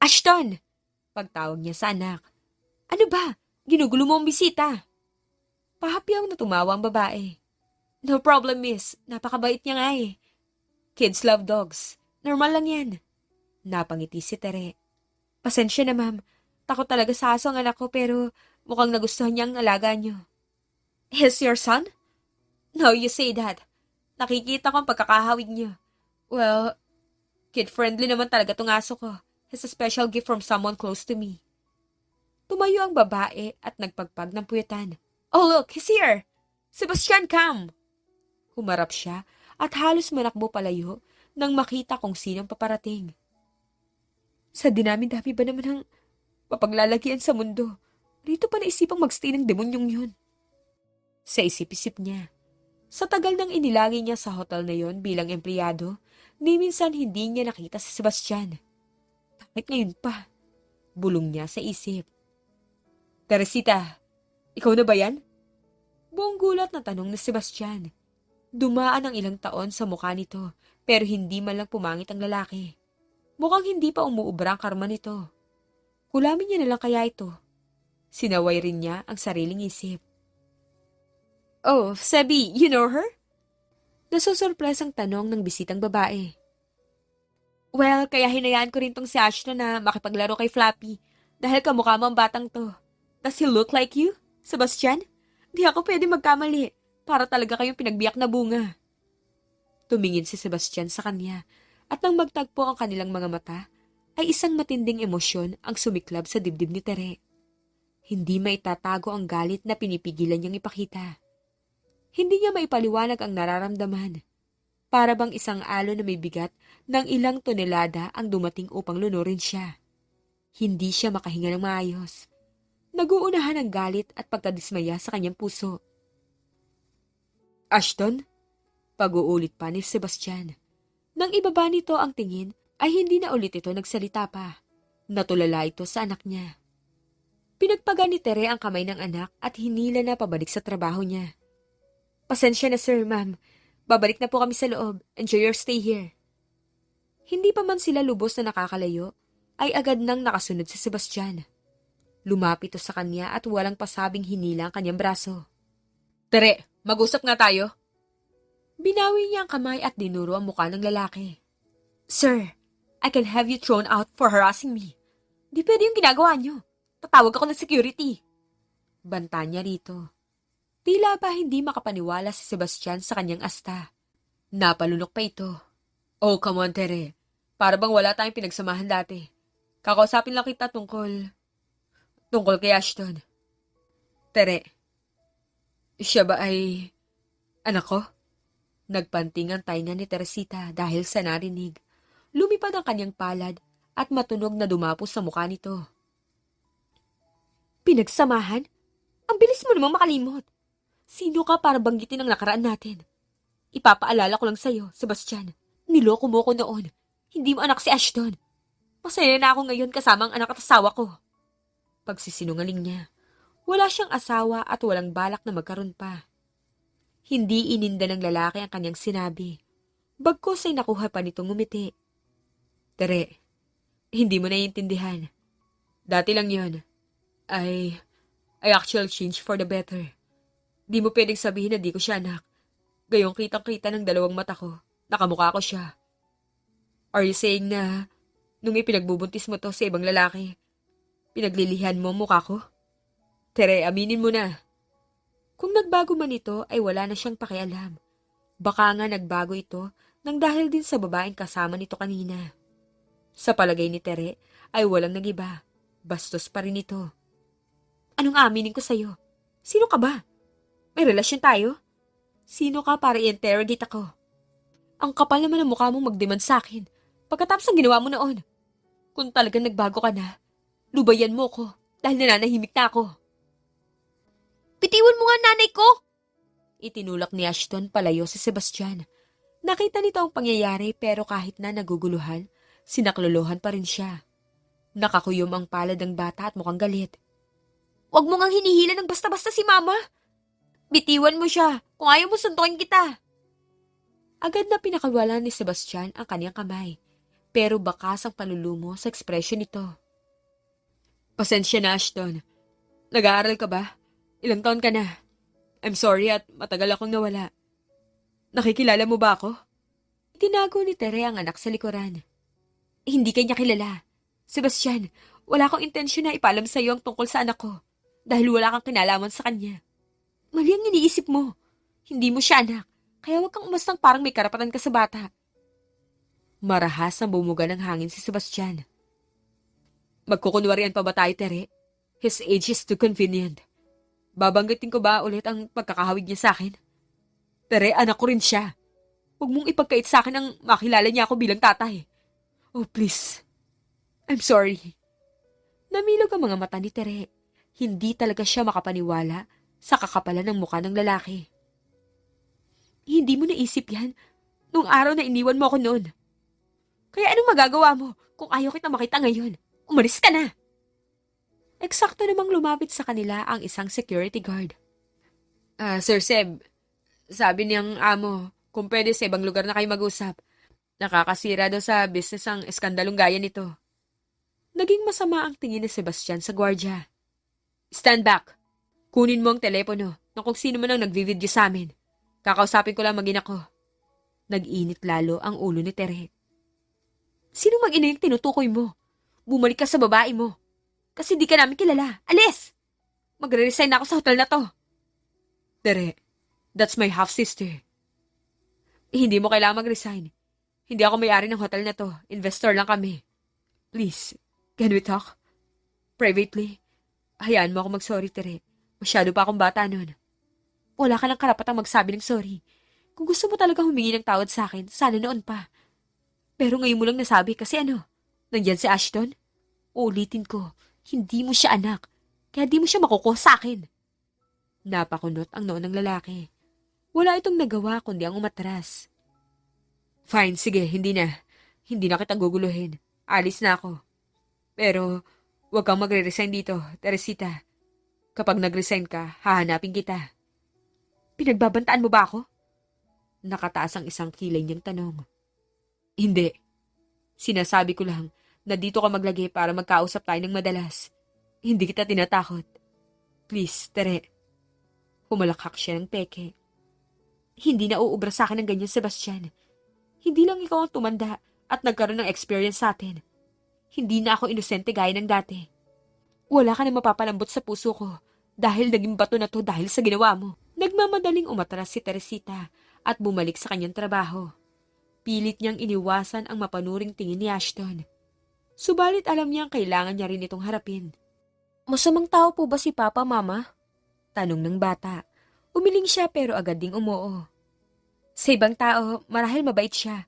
Ashton! Pagtawag niya sa anak. Ano ba? Ginugulo mo ang bisita. Pahapyaw na tumawa ang babae. No problem, miss. Napakabait niya nga eh. Kids love dogs. Normal lang yan. Napangiti si Tere. Pasensya na, ma'am. Takot talaga sa aso ang anak ko pero mukhang nagustuhan niya ang alaga niyo. He's your son? No, you say that. Nakikita ko ang pagkakahawig niyo. Well, kid-friendly naman talaga tong aso ko. He's a special gift from someone close to me. Tumayo ang babae at nagpagpag ng puwetan. Oh look, he's here! Sebastian, come! Humarap siya at halos manakbo palayo nang makita kung sinong paparating. Sa dinami-dami ba naman ang mapaglalagyan sa mundo? Rito pa naisipang magstay ng demonyong yun. Sa isip-isip niya. Sa tagal nang inilagi niya sa hotel na yon bilang empleyado, ni minsan hindi niya nakita si Sebastian. Bakit ngayon pa? Bulong niya sa isip. Teresita, ikaw na ba yan? Buong gulat na tanong ni Sebastian. Dumaan ang ilang taon sa mukha nito, pero hindi man lang pumangit ang lalaki. Mukhang hindi pa umuubra ang karma nito. Kulamin niya na lang kaya ito. Sinaway rin niya ang sariling isip. Oh, Sebi, you know her? Nasusurpresang tanong ng bisitang babae. Well, kaya hinayaan ko rin tong si Ashton na makipaglaro kay Flappy dahil kamukha mo ang batang to. Does he look like you, Sebastian? Di ako pwede magkamali para talaga kayong pinagbiyak na bunga. Tumingin si Sebastian sa kanya at nang magtagpo ang kanilang mga mata, ay isang matinding emosyon ang sumiklab sa dibdib ni Tere. Hindi maitatago ang galit na pinipigilan niyang ipakita. Hindi niya maipaliwanag ang nararamdaman. Para bang isang alon na may bigat ng ilang tonelada ang dumating upang lunurin siya. Hindi siya makahinga ng maayos. Naguunahan ang galit at pagkadismaya sa kanyang puso. Ashton? Pag-uulit pa ni Sebastian. Nang ibaba nito ang tingin, ay hindi na ulit ito nagsalita pa. Natulala ito sa anak niya. Pinagpaga ni Tere ang kamay ng anak at hinila na pabalik sa trabaho niya. Pasensya na sir, ma'am. Babalik na po kami sa loob. Enjoy your stay here. Hindi pa man sila lubos na nakakalayo, ay agad nang nakasunod si Sebastian. Lumapit ito sa kanya at walang pasabing hinila ang kanyang braso. Tere, mag-usap nga tayo. Binawi niya ang kamay at dinuro ang mukha ng lalaki. Sir, I can have you thrown out for harassing me. Di pwede yung ginagawa niyo. Tatawag ako ng security. Banta niya rito. Tila ba hindi makapaniwala si Sebastian sa kanyang asta. Napalunok pa ito. Oh, come on, Tere. Para bang wala tayong pinagsamahan dati. Kakausapin lang kita tungkol kay Ashton. Tere, siya ba ay anak ko? Nagpanting ang tainga ni Teresita dahil sa narinig. Lumipad ang kanyang palad at matunog na dumapos sa mukha nito. Pinagsamahan? Ang bilis mo namang makalimot. Sino ka para banggitin ang nakaraan natin? Ipapaalala ko lang sa'yo, Sebastian. Niloko mo ko noon. Hindi mo anak si Ashton. Masaya na ako ngayon kasama ang anak at asawa ko. Pagsisinungaling niya. Wala siyang asawa at walang balak na magkaroon pa. Hindi ininda ng lalaki ang kanyang sinabi. Bagkus ay nakuha pa nitong ngumiti. Tere, hindi mo naiintindihan. Dati lang yon. I actually changed for the better. Di mo pwedeng sabihin na di ko siya anak. Gayong kitang-kita ng dalawang mata ko. Nakamukha ko siya. Are you saying na nung ipinagbubuntis mo to sa ibang lalaki, pinaglilihan mo mukha ko? Tere, aminin mo na. Kung nagbago man ito ay wala na siyang pakialam. Baka nga nagbago ito nang dahil din sa babaeng kasama nito kanina. Sa palagay ni Tere ay walang nagiba. Bastos pa rin ito. Anong aminin ko sa'yo? Sino ka ba? May relasyon tayo? Sino ka para i-interrogate ako? Ang kapal naman ang mukha mong mag-demand sa akin pagkatapos ng ginawa mo noon. Kung talagang nagbago ka na, lubayan mo ko dahil nananahimik na ako. Bitiwan mo nga nanay ko! Itinulak ni Ashton palayo si Sebastian. Nakita nito ang pangyayari pero kahit na naguguluhan, sinaklolohan pa rin siya. Nakakuyom ang palad ng bata at mukhang galit. Huwag mo ngang hinihila ng basta-basta si Mama! Bitiwan mo siya kung ayaw mo suntukin kita. Agad na pinakawala ni Sebastian ang kanyang kamay, pero bakas ang panlulumo sa ekspresyon nito. Pasensya na, Ashton. Nag-aaral ka ba? Ilang taon ka na? I'm sorry at matagal akong nawala. Nakikilala mo ba ako? Tinago ni Tere ang anak sa likuran. Hindi kanya kilala. Sebastian, wala akong intensyon na ipaalam sa iyo ang tungkol sa anak ko dahil wala kang kinalaman sa kanya. Mali ang iniisip mo. Hindi mo siya anak. Kaya huwag kang umastang parang may karapatan ka sa bata. Marahas ang bumuga ng hangin si Sebastian. Magkukunwarian pa ba tayo, Tere? His age is too convenient. Babanggitin ko ba ulit ang pagkakahawig niya sa akin? Tere, anak ko rin siya. Huwag mong ipagkait sa akin ang makilala niya ako bilang tatay. Oh, please. I'm sorry. Namilog ang mga mata ni Tere. Hindi talaga siya makapaniwala sa kakapalan ng mukha ng lalaki. Hindi mo naisip yan nung araw na iniwan mo ako noon. Kaya anong magagawa mo kung ayaw kita makita ngayon? Umalis ka na! Eksakto namang lumapit sa kanila ang isang security guard. Sir Seb, sabi niyang amo, kung pwede sa ibang lugar na kayo mag-usap. Nakakasira daw sa business ang eskandalong gaya nito. Naging masama ang tingin ni Sebastian sa gwardya. Stand back! Kunin mo ang telepono ng kung sino man ang nagvi-video sa amin. Kakausapin ko lang mag-ina ko. Nag-init lalo ang ulo ni Tere. Sino mag-ina yung tinutukoy mo? Bumalik ka sa babae mo. Kasi di ka namin kilala. Alis! Magre-resign na ako sa hotel na to. Tere, that's my half-sister. Hindi mo kailangan mag-resign. Hindi ako may-ari ng hotel na to. Investor lang kami. Please, can we talk? Privately? Hayaan mo ako mag-sorry, Tere. Masyado pa akong bata nun. Wala ka ng karapatang magsabi ng sorry. Kung gusto mo talaga humingi ng tawad sa akin, sana noon pa. Pero ngayon mo lang nasabi kasi nandyan si Ashton? Ulitin ko, hindi mo siya anak. Kaya di mo siya makukuha sa akin. Napakunot ang noo ng lalaki. Wala itong nagawa kundi ang umatras. Fine, sige, hindi na. Hindi na kita guguluhin. Alis na ako. Pero, huwag kang magre-resign dito, Teresita. Kapag nag-resign ka, hahanapin kita. Pinagbabantaan mo ba ako? Nakataas ang isang kilay niyang tanong. Hindi. Sinasabi ko lang na dito ka maglagay para magkausap tayo ng madalas. Hindi kita tinatakot. Please, Tere. Humalakhak siya ng peke. Hindi na uubra sa akin ng ganyan, Sebastian. Hindi lang ikaw ang tumanda at nagkaroon ng experience sa atin. Hindi na ako inosente gaya ng dati. Wala ka na mapapalambot sa puso ko dahil naging bato na to dahil sa ginawa mo. Nagmamadaling umatras si Teresita at bumalik sa kanyang trabaho. Pilit niyang iniwasan ang mapanuring tingin ni Ashton. Subalit alam niyang kailangan niya rin itong harapin. Masamang tao po ba si Papa, Mama? Tanong ng bata. Umiling siya pero agad ding umuo. Sa ibang tao, marahil mabait siya.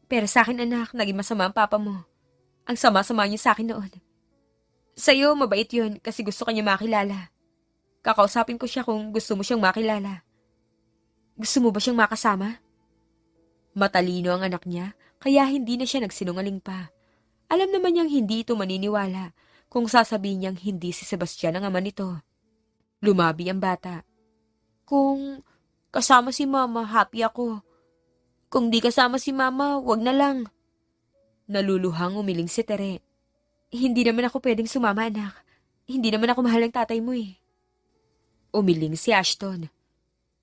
Pero sa akin anak, naging masama ang papa mo. Ang sama-sama niya sa akin noon. Sa'yo, mabait yun kasi gusto kanya makilala. Kakausapin ko siya kung gusto mo siyang makilala. Gusto mo ba siyang makasama? Matalino ang anak niya, kaya hindi na siya nagsinungaling pa. Alam naman niyang hindi ito maniniwala kung sasabihin niyang hindi si Sebastian ang ama nito. Lumabi ang bata. Kung kasama si Mama, happy ako. Kung di kasama si Mama, wag na lang. Naluluhang umiling si Tere. Hindi naman ako pwedeng sumama, anak. Hindi naman ako mahal ng tatay mo eh. Umiling si Ashton.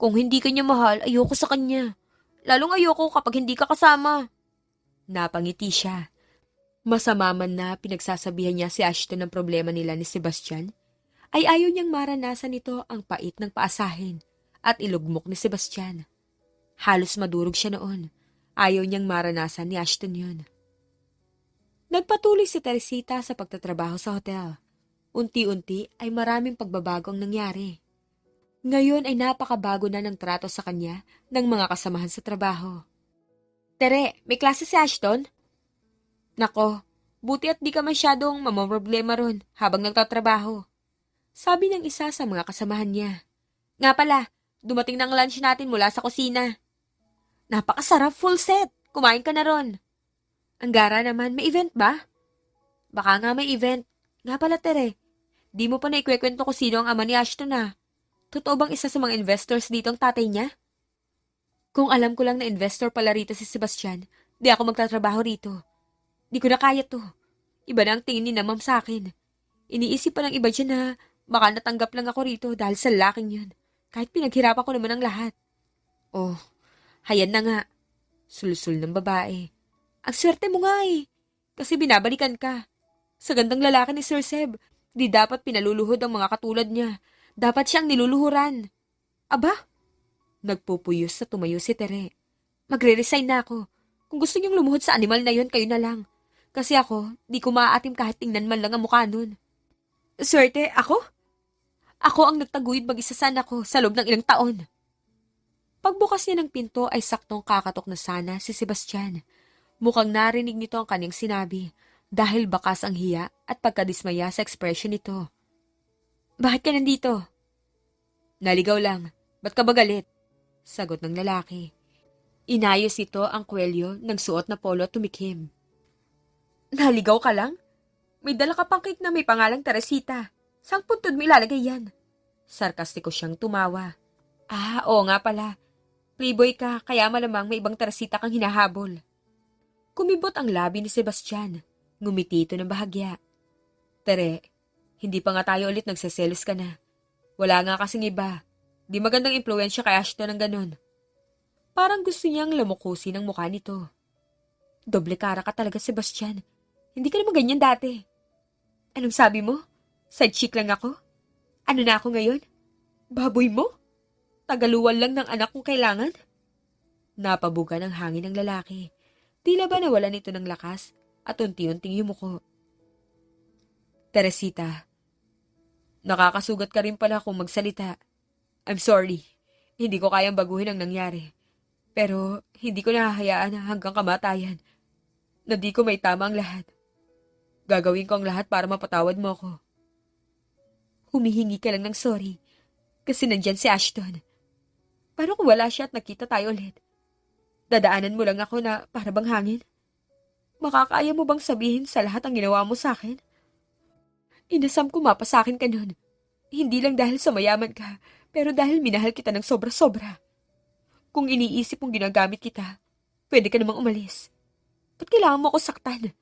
Kung hindi ka niya mahal, ayoko sa kanya. Lalong ayoko kapag hindi ka kasama. Napangiti siya. Masama man na pinagsasabihan niya si Ashton ng problema nila ni Sebastian, ay ayaw niyang maranasan nito ang pait ng paasahin at ilugmok ni Sebastian. Halos madurog siya noon. Ayaw niyang maranasan ni Ashton yun. Nagpatuloy si Teresita sa pagtatrabaho sa hotel. Unti-unti ay maraming pagbabago ang nangyari. Ngayon ay napakabago na ng trato sa kanya ng mga kasamahan sa trabaho. Tere, may klase si Ashton? Nako, buti at di ka masyadong mamamroblema ron habang nagtatrabaho. Sabi ng isa sa mga kasamahan niya. Nga pala, dumating na ang lunch natin mula sa kusina. Napakasarap, full set. Kumain ka na ron. Ang gara naman, may event ba? Baka nga may event. Nga pala, Tere, di mo pa naikwekwento kung sino ang ama ni Ashton ah. Totoo bang isa sa mga investors dito ang tatay niya? Kung alam ko lang na investor pala rito si Sebastian, di ako magtatrabaho rito. Di ko na kaya to. Iba na ang tingin ni na ma'am sa akin. Iniisip pa ng iba dyan na baka natanggap lang ako rito dahil sa laking yun. Kahit pinaghirapan ko naman ang lahat. Oh, hayan na nga. Sulsul ng babae. Ang swerte mo nga eh. Kasi binabalikan ka. Sa gandang lalaki ni Sir Seb, di dapat pinaluluhod ang mga katulad niya. Dapat siyang niluluhuran. Aba? Nagpupuyos sa tumayo si Tere. Magre-resign na ako. Kung gusto niyong lumuhod sa animal na yon, kayo na lang. Kasi ako, di ko maaatim kahit tingnan man lang ang mukha nun. Swerte, ako? Ako ang nagtaguyod mag-isa sana ko sa loob ng ilang taon. Pagbukas niya ng pinto ay saktong kakatok na sana si Sebastian. Mukhang narinig nito ang kanyang sinabi dahil bakas ang hiya at pagkadismaya sa ekspresyon nito. Bakit ka nandito? Naligaw lang. Ba't ka ba galit? Sagot ng lalaki. Inayos ito ang kwelyo ng suot na polo at tumikim. Naligaw ka lang? May dala ka pang cake na may pangalang Teresita. Saang puntod mo ilalagay yan? Sarkastiko siyang tumawa. Ah, oo nga pala. Playboy ka, kaya malamang may ibang Teresita kang hinahabol. Kumibot ang labi ni Sebastian. Ngumiti ito ng bahagya. Tere, hindi pa nga tayo ulit nagseselos ka na. Wala nga kasing iba. Di magandang impluensya kay Ashton ng ganun. Parang gusto niyang lamukusin ang mukha nito. Doble kara ka talaga, Sebastian. Hindi ka naman ganyan dati. Anong sabi mo? Side chick lang ako? Ano na ako ngayon? Baboy mo? Tagaluwan lang ng anak kong kailangan? Napabuga ng hangin ng lalaki. Tila ba nawalan ito ng lakas at unti-unting yumuko. Teresita, nakakasugat ka rin pala kung magsalita. I'm sorry. Hindi ko kayang baguhin ang nangyari. Pero hindi ko nahahayaan na hanggang kamatayan na di ko may tama ang lahat. Gagawin ko ang lahat para mapatawad mo ako. Humihingi ka lang ng sorry kasi nandyan si Ashton. Paano kung wala siya at nakita tayo ulit? Dadaanan mo lang ako na para bang hangin? Makakaya mo bang sabihin sa lahat ang ginawa mo sa akin? Inasam ko mapasakin ka nun. Hindi lang dahil sa mayaman ka, pero dahil minahal kita ng sobra-sobra. Kung iniisip mong ginagamit kita, pwede ka namang umalis. Ba't kailangan mo ako saktan?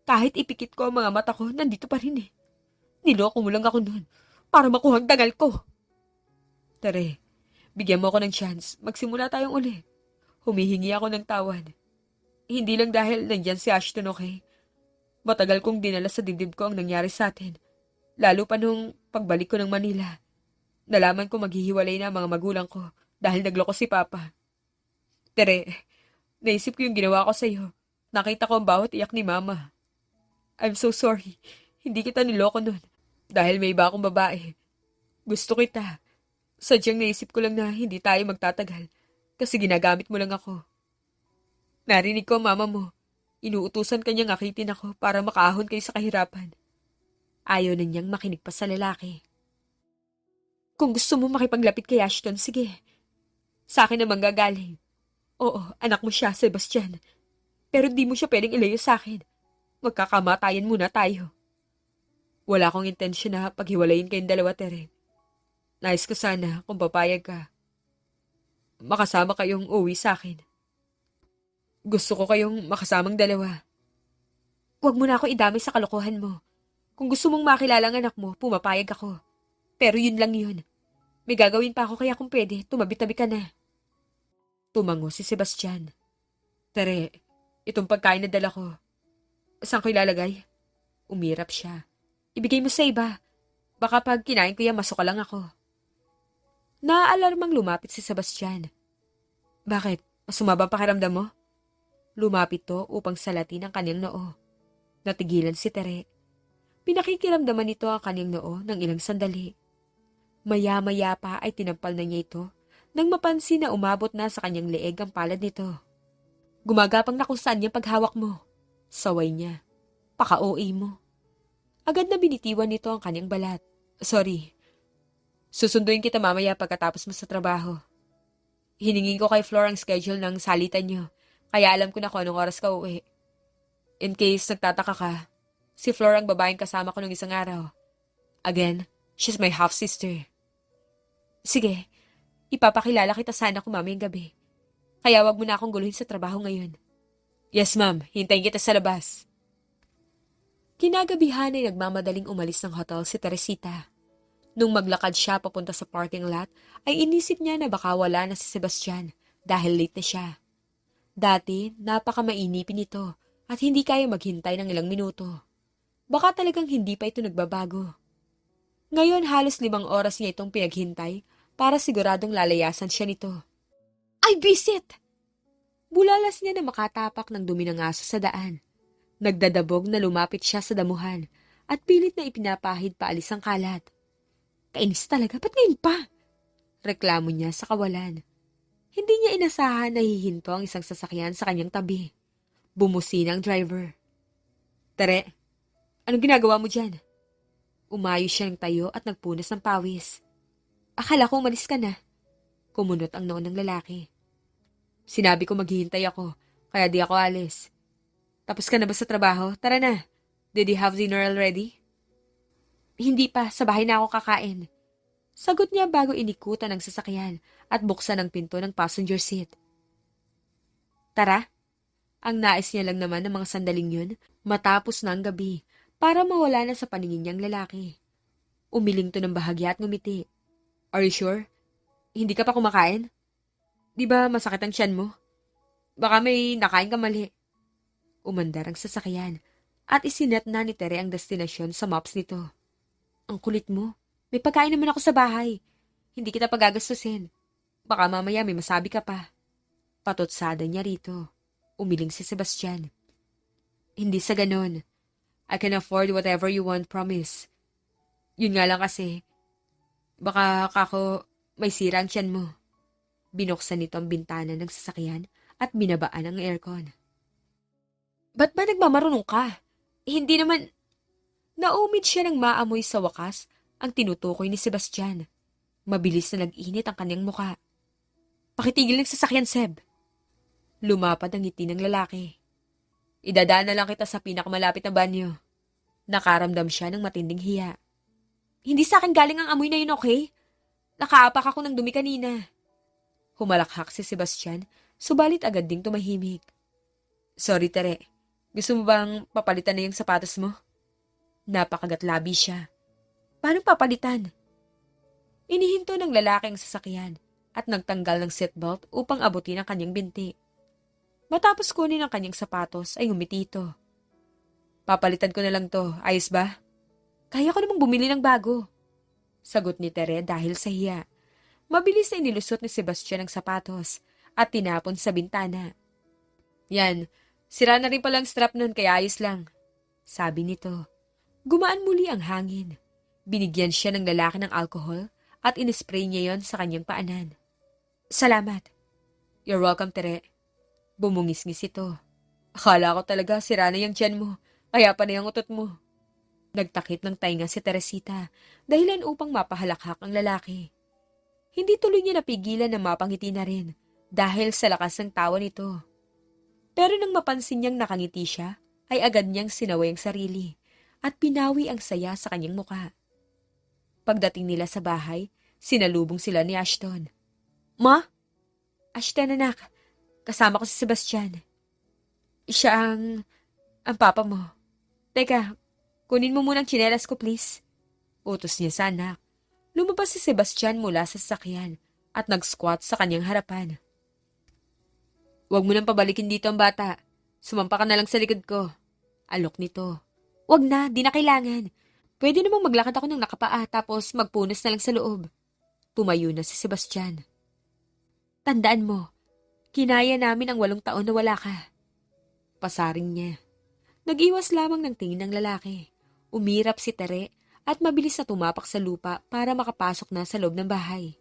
Kahit ipikit ko ang mga mata ko, nandito pa rin eh. Niloko mo lang ako nun para makuha ang dangal ko. Tere, bigyan mo ako ng chance. Magsimula tayong uli. Humihingi ako ng tawad. Hindi lang dahil nandyan si Ashton, okay? Matagal kong dinala sa dibdib ko ang nangyari sa atin. Lalo pa nung pagbalik ko ng Manila. Nalaman ko maghihiwalay na ang mga magulang ko dahil nagloko si Papa. Tere, naisip ko yung ginawa ko sa'yo. Nakita ko ang bawat iyak ni Mama. I'm so sorry. Hindi kita niloko nun. Dahil may iba akong babae. Gusto kita. Sadyang naisip ko lang na hindi tayo magtatagal. Kasi ginagamit mo lang ako. Narinig ko ang mama mo. Inuutusan kanyang akitin ako para makaahon kayo sa kahirapan. Ayaw na niyang makinig pa sa lalaki. Kung gusto mo makipaglapit kay Ashton, sige. Sa akin naman gagaling. Oo, anak mo siya, Sebastian. Pero di mo siya pwedeng ilayo sa akin. Magkakamatayan muna tayo. Wala akong intensyon na paghiwalayin kayong dalawa, Tere. Nais ko sana kung papayag ka. Makasama kayong uwi sa akin. Gusto ko kayong makasamang dalawa. Huwag mo na ako idamay sa kalokohan mo. Kung gusto mong makilala ang anak mo, pumapayag ako. Pero yun lang yun. May gagawin pa ako kaya kung pwede, tumabi-tabi ka na. Tumango si Sebastian. Tere, itong pagkain na dala ko. Saan ko ilalagay? Umirap siya. Ibigay mo sa iba. Baka pag kinain ko yan, masuka lang ako. Naaalarmang lumapit si Sebastian. Bakit? Sumaba pakiramdam mo? Lumapit to upang salatin ang kanyang noo. Natigilan si Tere. Pinakikiramdaman nito ang kanyang noo ng ilang sandali. Maya-maya pa ay tinampal na niya ito nang mapansin na umabot na sa kanyang leeg ang palad nito. Gumagapang na kung saan niyang paghawak mo. Saway niya. Paka-OA mo. Agad na binitiwan nito ang kanyang balat. Sorry. Susunduin kita mamaya pagkatapos mo sa trabaho. Hiningin ko kay Flor ang schedule ng salitan niyo, kaya alam ko na kung anong oras ka uwi. In case nagtataka ka, si Flor ang babaeng kasama ko nung isang araw. Again, she's my half-sister. Sige, ipapakilala kita sana kung mamayang gabi. Kaya wag mo na akong guluhin sa trabaho ngayon. Yes, ma'am. Hintayin kita sa labas. Kinagabihan ay nagmamadaling umalis ng hotel si Teresita. Nung maglakad siya papunta sa parking lot, ay inisip niya na baka wala na si Sebastian dahil late na siya. Dati, napakamainipin ito at hindi kaya maghintay ng ilang minuto. Baka talagang hindi pa ito nagbabago. Ngayon halos 5 oras niya itong pinaghintay para siguradong lalayasan siya nito. I visit! Bulalas niya na makatapak ng dumi ng aso sa daan. Nagdadabog na lumapit siya sa damuhan at pilit na ipinapahid paalis ang kalat. Kainis talaga, ba't ngayon pa? Reklamo niya sa kawalan. Hindi niya inasahan na hihinto ang isang sasakyan sa kanyang tabi. Bumusina ang driver. Tere, anong ginagawa mo dyan? Umayos siya ng tayo at nagpunas ng pawis. Akala ko umalis ka na. Kumunot ang noon ng lalaki. Sinabi ko maghihintay ako, kaya di ako alis. Tapos ka na ba sa trabaho? Tara na. Did you have dinner already? Hindi pa, sa bahay na ako kakain. Sagot niya bago inikutan ang sasakyan at buksan ang pinto ng passenger seat. Tara. Ang nais niya lang naman ng mga sandaling yun, matapos na ang gabi, para mawala na sa paningin niyang lalaki. Umiling to ng bahagya at ngumiti. Are you sure? Hindi ka pa kumakain? Di ba masakit ang tiyan mo? Baka may nakain ka mali. Umandar ang sasakyan at isinat na ni Tere ang destinasyon sa maps nito. Ang kulit mo. May pagkain naman ako sa bahay. Hindi kita pagagastusin. Baka mamaya may masabi ka pa. Patotsada niya rito. Umiling si Sebastian. Hindi sa ganon. I can afford whatever you want, promise. Yun nga lang kasi, baka kako may sira ang tiyan mo. Binuksan nito ang bintana ng sasakyan at binabaan ang aircon. Ba't ba nagmamarunong ka? Hindi naman... Naumid siya ng maamoy sa wakas ang tinutukoy ni Sebastian. Mabilis na nag-init ang kanyang muka. Pakitigil ng sasakyan, Seb. Lumapad ang ngiti ng lalaki. Idadaan na lang kita sa pinakamalapit na banyo. Nakaramdam siya ng matinding hiya. Hindi sa akin galing ang amoy na yun, okay? Nakaapak ako ng dumi kanina. Humalakhak si Sebastian, subalit agad ding tumahimik. Sorry, Tere. Gusto mo bang papalitan na yung sapatos mo? Napakagatlabi siya. Paano papalitan? Inihinto ng lalaki ang sasakyan at nagtanggal ng seatbelt upang abutin ang kanyang binti. Matapos kunin ang kanyang sapatos ay ngumiti ito. Papalitan ko na lang to, ayos ba? Kaya ko namang bumili ng bago. Sagot ni Tere dahil sa hiya. Mabilis na inilusot ni Sebastian ang sapatos at tinapon sa bintana. Yan, sira na rin palang strap nun kaya ayos lang. Sabi nito. Gumaan muli ang hangin. Binigyan siya ng lalaki ng alcohol at inispray niya yon sa kanyang paanan. Salamat. You're welcome, Tere. Bumungis-ngis ito. Akala ko talaga sira na yung tiyan mo, kaya pa na yung utot mo. Nagtakip ng tainga si Teresita, dahilan upang mapahalakhak ang lalaki. Hindi tuloy niya napigilan na mapangiti na rin, dahil sa lakas ng tawa nito. Pero nang mapansin niyang nakangiti siya, ay agad niyang sinaway ang sarili, at pinawi ang saya sa kanyang muka. Pagdating nila sa bahay, sinalubong sila ni Ashton. Ma? Ashton, anak. Kasama ko si Sebastian. Siya ang papa mo. Teka, kunin mo muna ang tsinelas ko, please. Utos niya sa anak. Lumabas si Sebastian mula sa sasakyan at nag-squat sa kanyang harapan. Huwag mo nang pabalikin dito ang bata. Sumampa ka na lang sa likod ko. Alok nito. Huwag na, di na kailangan. Pwede namang maglakad ako ng nakapaa tapos magpunas na lang sa loob. Tumayo na si Sebastian. Tandaan mo, kinaya namin ang 8 taon na wala ka. Pasaring niya. Nag-iwas lamang ng tingin ng lalaki. Umirap si Tere at mabilis na tumapak sa lupa para makapasok na sa loob ng bahay.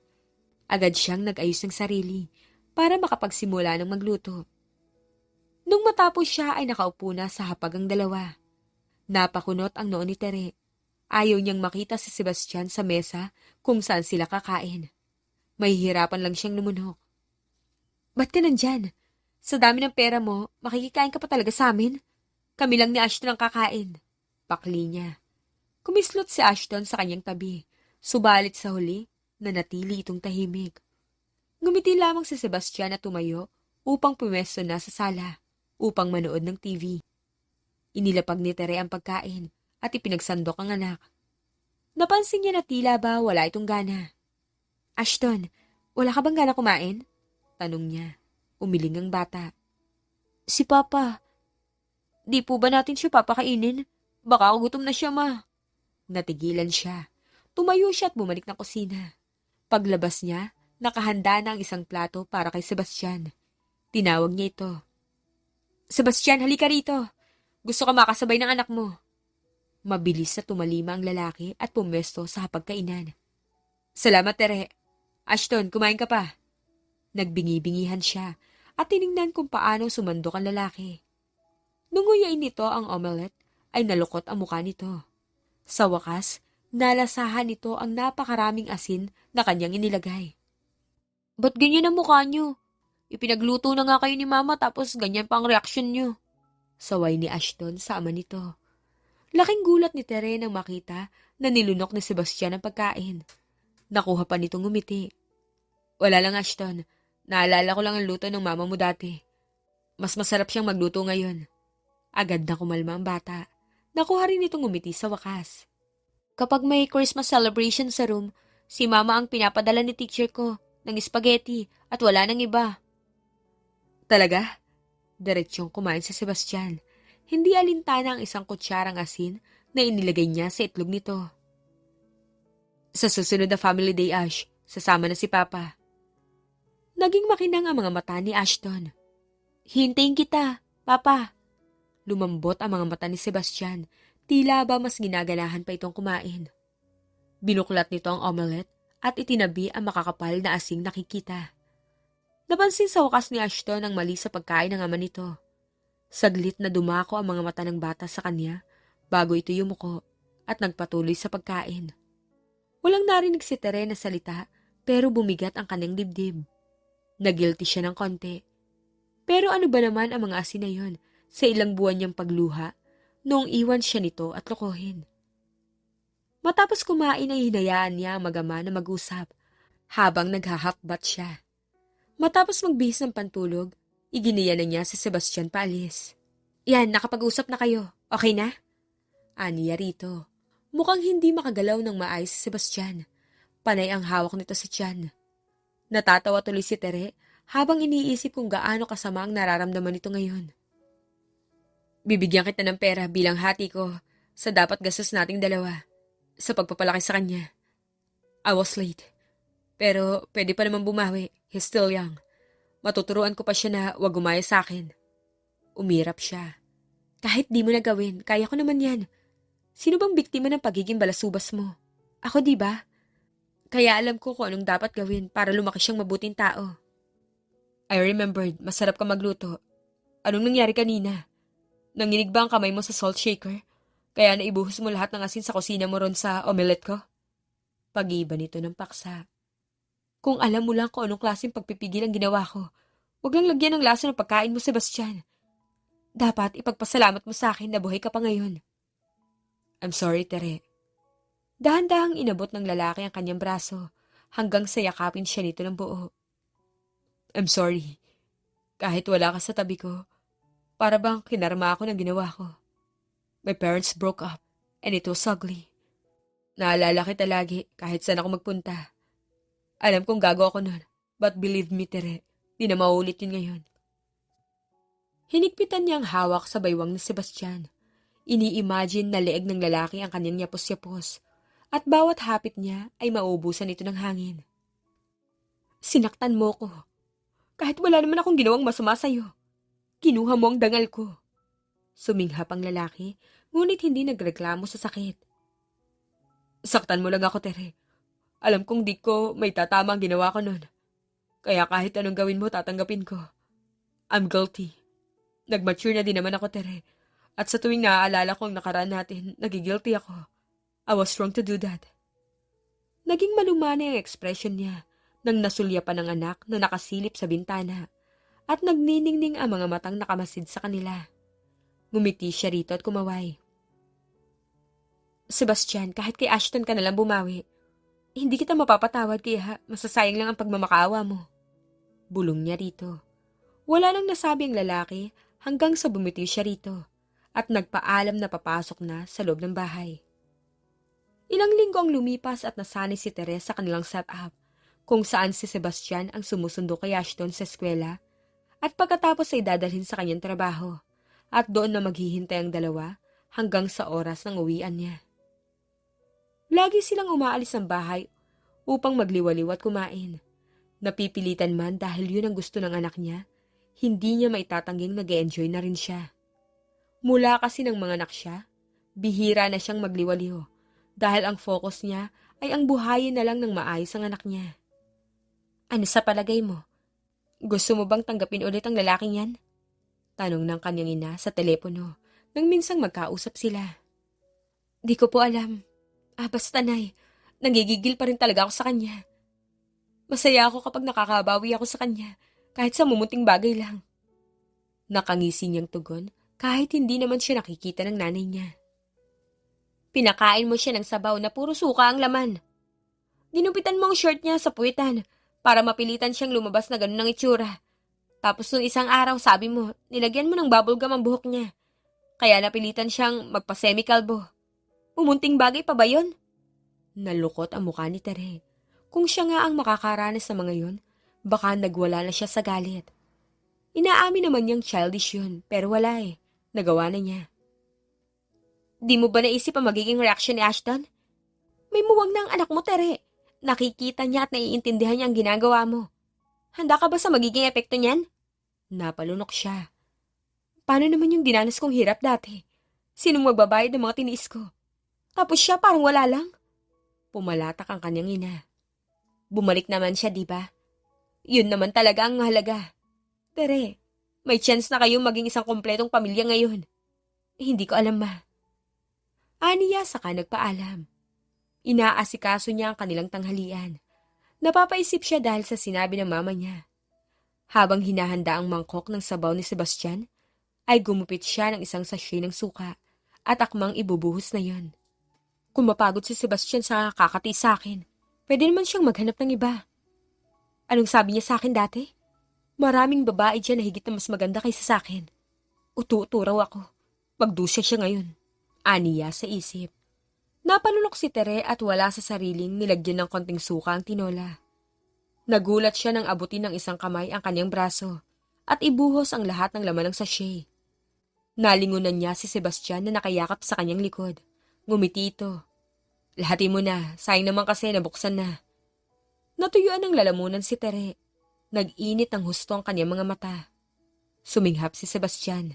Agad siyang nag-ayos ng sarili para makapagsimula ng magluto. Nung matapos siya ay nakaupo na sa hapag ang dalawa. Napakunot ang noo ni Tere. Ayaw niyang makita si Sebastian sa mesa kung saan sila kakain. Mahihirapan lang siyang lumunok. Ba't ka nandyan? Sa dami ng pera mo, makikikain ka pa talaga sa amin? Kami lang ni Ashton ang kakain. Pakli niya. Kumislot si Ashton sa kanyang tabi, subalit sa huli, nanatili itong tahimik. Ngumiti lamang si Sebastian at tumayo upang pumesto na sa sala, upang manood ng TV. Inilapag ni Tere ang pagkain at ipinagsandok ang anak. Napansin niya na tila ba wala itong gana. Ashton, wala ka bang gana kumain? Tanong niya. Umiling ang bata. Si Papa. Di po ba natin siya papakainin? Baka gutom na siya, ma. Natigilan siya. Tumayo siya at bumalik ng kusina. Paglabas niya, nakahanda na ang isang plato para kay Sebastian. Tinawag niya ito. Sebastian, halika rito. Gusto ka makasabay ng anak mo. Mabilis na tumalima ang lalaki at pumesto sa hapagkainan. Salamat, Tere. Ashton, kumain ka pa. Nagbingi-bingihan siya at tiningnan kung paano sumandok ang lalaki. Nung nguyain nito ang omelette, ay nalukot ang mukha nito. Sa wakas, nalasahan nito ang napakaraming asin na kanyang inilagay. Ba't ganyan ang mukha niyo? Ipinagluto na nga kayo ni Mama tapos ganyan pa ang reaksyon niyo. Saway ni Ashton sa ama nito. Laking gulat ni Tere nang makita na nilunok ni Sebastian ang pagkain. Nakuha pa nitong ngumiti. Wala lang, Ashton. Naalala ko lang ang luto ng mama mo dati. Mas masarap siyang magluto ngayon. Agad na kumalma ang bata. Nakuha rin itong ngumiti sa wakas. Kapag may Christmas celebration sa room, si Mama ang pinapadala ni teacher ko ng spaghetti at wala nang iba. Talaga? Diretsyong kumain si Sebastian. Hindi alintana ang isang kutsarang asin na inilagay niya sa itlog nito. Sa susunod na family day, Ash, sasama na si Papa. Naging makinang ang mga mata ni Ashton. Hintayin kita, Papa. Lumambot ang mga mata ni Sebastian. Tila ba mas ginaganahan pa itong kumain. Binuklat nito ang omelette at itinabi ang makakapal na asing nakikita. Napansin sa wakas ni Ashton ang mali sa pagkain ng ama nito. Saglit na dumako ang mga mata ng bata sa kanya bago ito yumuko at nagpatuloy sa pagkain. Walang narinig si Tere na salita pero bumigat ang kanyang dibdib. Nagilty siya ng konti. Pero ano ba naman ang mga asin na yon sa ilang buwan niyang pagluha noong iwan siya nito at lokohin. Matapos kumain ay hinayaan niya ang mag-ama na mag-usap habang naghahakbat siya. Matapos magbihis ng pantulog, iginiya na niya si Sebastian paalis. Yan, nakapag-usap na kayo. Okay na? Aniya rito. Mukhang hindi makagalaw ng maayos si Sebastian. Panay ang hawak nito sa tiyan. Natatawa tuloy si Tere habang iniisip kung gaano kasama ang nararamdaman nito ngayon. Bibigyan kita ng pera bilang hati ko sa dapat gastos nating dalawa sa pagpapalaki sa kanya. I was late. Pero pwede pa naman bumawi. He's still young. Matuturuan ko pa siya na wag gumaya sa akin. Umirap siya. Kahit di mo na gawin, kaya ko naman yan. Sino bang biktima ng pagiging balasubas mo? Ako, di ba? Kaya alam ko kung anong dapat gawin para lumaki siyang mabuting tao. I remembered, masarap ka magluto. Anong nangyari kanina? Nanginig ba ang kamay mo sa salt shaker? Kaya naibuhos mo lahat ng asin sa kusina mo ron sa omelette ko? Pag-iba nito ng paksa. Kung alam mo lang kung anong klaseng pagpipigil ang ginawa ko, huwag lang lagyan ng lasa ng pagkain mo, Sebastian. Dapat ipagpasalamat mo sa akin na buhay ka pa ngayon. I'm sorry, Tere. Dahan-dahang inabot ng lalaki ang kanyang braso hanggang sayakapin siya nito ng buo. I'm sorry. Kahit wala ka sa tabi ko, para bang kinarma ako ng ginawa ko. My parents broke up and it was ugly. Naalala kita lagi kahit saan ako magpunta. Alam kong gago ako nun, but believe me, Tere, di na maulit yun ngayon. Hinigpitan niya ang hawak sa baywang ni Sebastian. Ini-imagine na leeg ng lalaki ang kanyang yapos-yapos at bawat hapit niya ay maubusan ito ng hangin. Sinaktan mo ko. Kahit wala naman akong ginawang masama sa'yo. Kinuha mo ang dangal ko. Suminghap ang lalaki, ngunit hindi nagreklamo sa sakit. Saktan mo lang ako, Tere. Alam kong di ko may tatama ang ginawa ko nun. Kaya kahit anong gawin mo, tatanggapin ko. I'm guilty. Nag-mature na din naman ako, Tere. At sa tuwing naaalala ko ang nakaraan natin, nagigilty ako. I was wrong to do that. Naging malumana ang ekspresyon niya nang nasulya pa ng anak na nakasilip sa bintana at nagniningning ang mga matang nakamasid sa kanila. Ngumiti siya rito at kumaway. Sebastian, kahit kay Ashton ka nalang bumawi, hindi kita mapapatawad kaya masasayang lang ang pagmamakaawa mo. Bulong niya rito. Wala nang nasabi ang lalaki hanggang sa bumiti siya rito at nagpaalam na papasok na sa loob ng bahay. Ilang linggo ang lumipas at nasanay si Teresa sa kanilang setup kung saan si Sebastian ang sumusundo kay Ashton sa eskwela at pagkatapos ay dadalhin sa kanyang trabaho at doon na maghihintay ang dalawa hanggang sa oras ng uwian niya. Lagi silang umaalis ng bahay upang magliwaliw at kumain. Napipilitan man dahil yun ang gusto ng anak niya, hindi niya maitatangging nag-e-enjoy na rin siya. Mula kasi ng mga anak siya, bihira na siyang magliwaliw dahil ang focus niya ay ang buhayin na lang ng maayos ang anak niya. Ano sa palagay mo? Gusto mo bang tanggapin ulit ang lalaking yan? Tanong ng kanyang ina sa telepono nang minsang magkausap sila. Di ko po alam. Basta nay, nangigigil pa rin talaga ako sa kanya. Masaya ako kapag nakakabawi ako sa kanya, kahit sa mumunting bagay lang. Nakangisi niyang tugon, kahit hindi naman siya nakikita ng nanay niya. Pinakain mo siya ng sabaw na puro suka ang laman. Ginupitan mo ang shirt niya sa puwitan para mapilitan siyang lumabas na ganun ang itsura. Tapos nung isang araw, sabi mo, nilagyan mo ng bubblegum ang buhok niya. Kaya napilitan siyang magpa-semikalbo. Umunting bagay pa ba yun? Nalukot ang mukha ni Tere. Kung siya nga ang makakaranas sa mga yun, baka nagwala na siya sa galit. Inaamin naman niyang childish yun, pero wala eh. Nagawa na niya. Di mo ba naisip ang magiging reaksyon ni Ashton? May muwang na ang anak mo, Tere. Nakikita niya at naiintindihan niya ang ginagawa mo. Handa ka ba sa magiging epekto niyan? Napalunok siya. Paano naman yung dinanas kong hirap dati? Sinong magbabayad ng mga tiniis ko? Tapos siya parang wala lang. Pumalatak ang kanyang ina. Bumalik naman siya, di ba? Yun naman talaga ang mahalaga. Tere, may chance na kayong maging isang kompletong pamilya ngayon. Hindi ko alam, ma. Aniya saka nagpaalam. Inaasikaso niya ang kanilang tanghalian. Napapaisip siya dahil sa sinabi ng mama niya. Habang hinahanda ang mangkok ng sabaw ni Sebastian, ay gumupit siya ng isang sachet ng suka at akmang ibubuhos na yon. Kung mapagod si Sebastian sa kakati sa akin, pwede naman siyang maghanap ng iba. Anong sabi niya sa akin dati? Maraming babae dyan na higit na mas maganda kaysa sa akin. Utu-utu raw ako. Magdusya siya ngayon. Aniya sa isip. Napalunok si Tere at wala sa sariling nilagyan ng konting suka ang tinola. Nagulat siya nang abutin ng isang kamay ang kanyang braso at ibuhos ang lahat ng laman ng sachet. Nalingunan niya si Sebastian na nakayakap sa kanyang likod. Ngumiti ito. Lahati mo na, sayang naman kasi nabuksan na. Natuyuan ng lalamunan si Tere. Nag-init ng husto ang kanyang mga mata. Suminghap si Sebastian.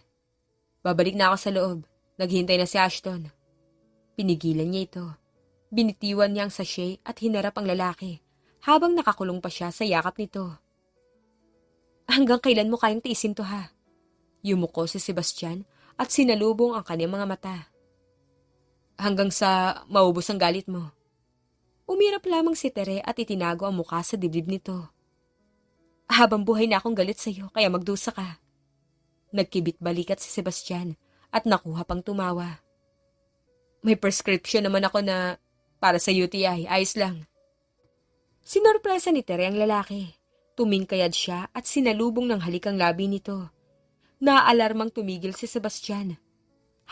Babalik na ako sa loob. Naghihintay na si Ashton. Pinigilan niya ito. Binitiwan niya ang sachet at hinarap ang lalaki habang nakakulong pa siya sa yakap nito. Hanggang kailan mo kayang tiisin to ha? Yumuko si Sebastian at sinalubong ang kanyang mga mata. Hanggang sa maubos ang galit mo. Umirap lamang si Tere at itinago ang mukha sa dibdib nito. Habang buhay na akong galit sa'yo, kaya magdusa ka. Nagkibit balikat si Sebastian at nakuha pang tumawa. May prescription naman ako na para sa UTI, ayos lang. Sinorpresa ni Tere ang lalaki. Tumingkayad siya at sinalubong ng halikang labi nito. Naaalarmang tumigil si Sebastian.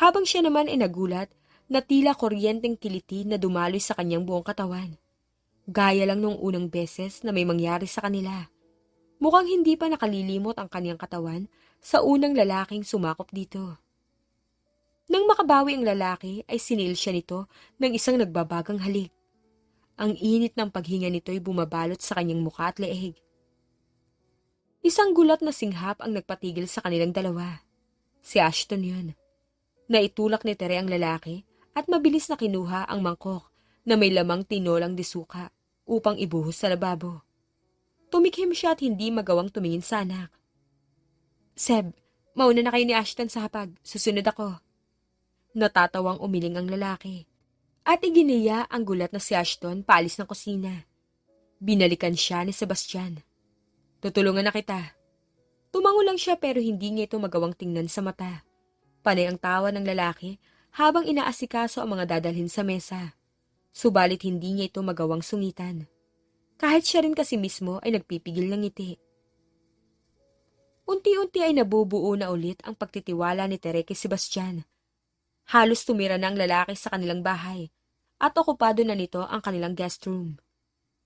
Habang siya naman ay nagulat, na tila kuryenteng kiliti na dumaloy sa kanyang buong katawan. Gaya lang nung unang beses na may mangyari sa kanila. Mukhang hindi pa nakalilimot ang kanyang katawan sa unang lalaking sumakop dito. Nang makabawi ang lalaki ay sinil siya nito ng isang nagbabagang halik. Ang init ng paghinga nito ay bumabalot sa kanyang mukha at leeg. Isang gulat na singhap ang nagpatigil sa kanilang dalawa. Si Ashton yun. Naitulak ni Tere ang lalaki at mabilis na kinuha ang mangkok na may lamang tinolang disuka upang ibuhos sa lababo. Tumikhim siya at hindi magawang tumingin sa anak. Seb, mauna na kayo ni Ashton sa hapag. Susunod ako. Natatawang umiling ang lalaki. At iginiya ang gulat na si Ashton paalis ng kusina. Binalikan siya ni Sebastian. Tutulungan na kita. Tumango lang siya pero hindi niya ito magawang tingnan sa mata. Panay ang tawa ng lalaki habang inaasikaso ang mga dadalhin sa mesa. Subalit hindi niya ito magawang sungitan. Kahit siya rin kasi mismo ay nagpipigil ng ngiti. Unti-unti ay nabubuo na ulit ang pagtitiwala ni Tere kay Sebastian. Halos tumira na ang lalaki sa kanilang bahay at okupado na nito ang kanilang guest room.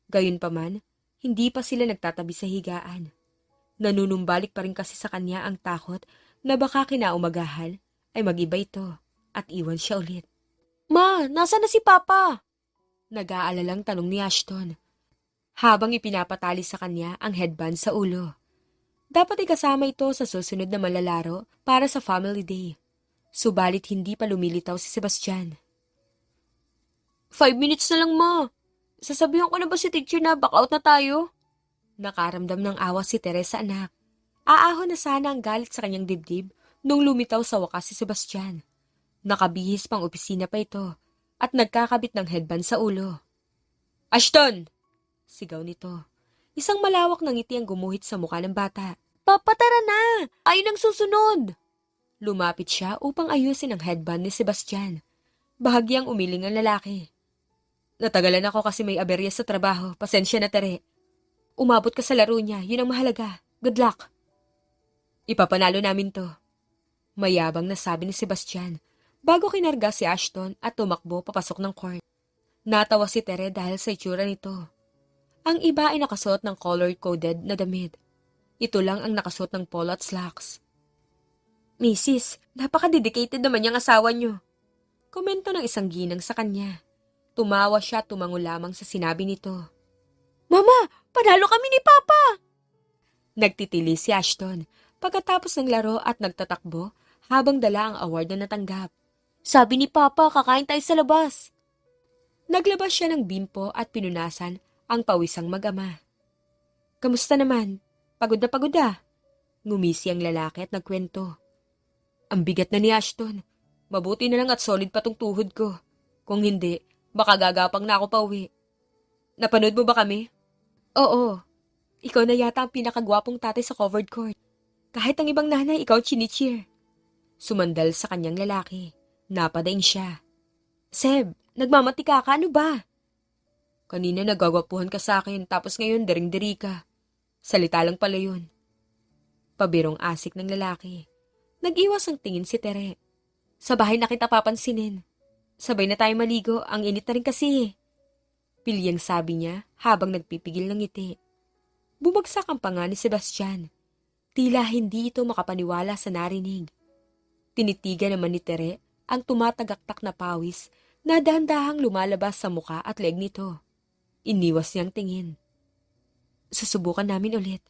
Gayunpaman, hindi pa sila nagtatabi sa higaan. Nanunumbalik pa rin kasi sa kanya ang takot na baka kinaumagahan ay mag-iba ito at iwan siya ulit. Ma, nasa na si Papa? Nag-aalalang tanong ni Ashton. habang ipinapatali sa kanya ang headband sa ulo. Dapat ikasama ito sa susunod na malalaro para sa family day. Subalit hindi pa lumilitaw si Sebastian. 5 minutes na lang, ma. Sasabihan ko na ba si teacher na back out na tayo? Nakaramdam ng awa si Teresa anak. Aahon na sana ang galit sa kanyang dibdib nung lumitaw sa wakas si Sebastian. Nakabihis pang opisina pa ito at nagkakabit ng headband sa ulo. Ashton! Sigaw nito. Isang malawak na ngiti ang gumuhit sa mukha ng bata. Papa, tara na! Ayun ang susunod! Lumapit siya upang ayusin ang headband ni Sebastian. Bahagyang umiling ang lalaki. Natagalan ako kasi may aberya sa trabaho. Pasensya na, Tere. Umabot ka sa laro niya. Yun ang mahalaga. Good luck. Ipapanalo namin to. Mayabang na sabi ni Sebastian bago kinarga si Ashton at tumakbo papasok ng court. Natawa si Tere dahil sa itsura nito. Ang iba ay nakasuot ng color-coded na damit. Ito lang ang nakasuot ng polo at slacks. Mrs., napaka-dedicated naman yung asawa niyo. Komento ng isang ginang sa kanya. Tumawa siya at tumango lamang sa sinabi nito. Mama, panalo kami ni Papa! Nagtitili si Ashton pagkatapos ng laro at nagtatakbo habang dala ang award na natanggap. Sabi ni Papa, kakain tayo sa labas. Naglabas siya ng bimpo at pinunasan ang pawisang mag-ama. Kamusta naman? Pagod na pagod ah. Ngumisi ang lalaki at nagkwento. Ang bigat na ni Ashton. Mabuti na lang at solid pa tong tuhod ko. Kung hindi, baka gagapang na ako pauwi. Napanood mo ba kami? Oo. Ikaw na yata ang pinakagwapong tatay sa covered court. Kahit ang ibang nanay, ikaw chinicheer. Sumandal sa kanyang lalaki. Napadaing siya. Seb, nagmamatika ka, ano ba? Kanina nagagwapuhan ka sa akin, tapos ngayon dering-diri ka. Salita lang pala yun. Pabirong asik ng lalaki. Nag-iwas ang tingin si Tere. Sa bahay na kita papansinin. Sabay na tayo maligo, ang init na rin kasi. Pilyang sabi niya habang nagpipigil ng ngiti. Bumagsak ang panga ni Sebastian. Tila hindi ito makapaniwala sa narinig. Tinitigan naman ni Tere ang tumatagaktak na pawis na dahan-dahang lumalabas sa muka at leg nito. Iniwas niyang tingin. Susubukan namin ulit.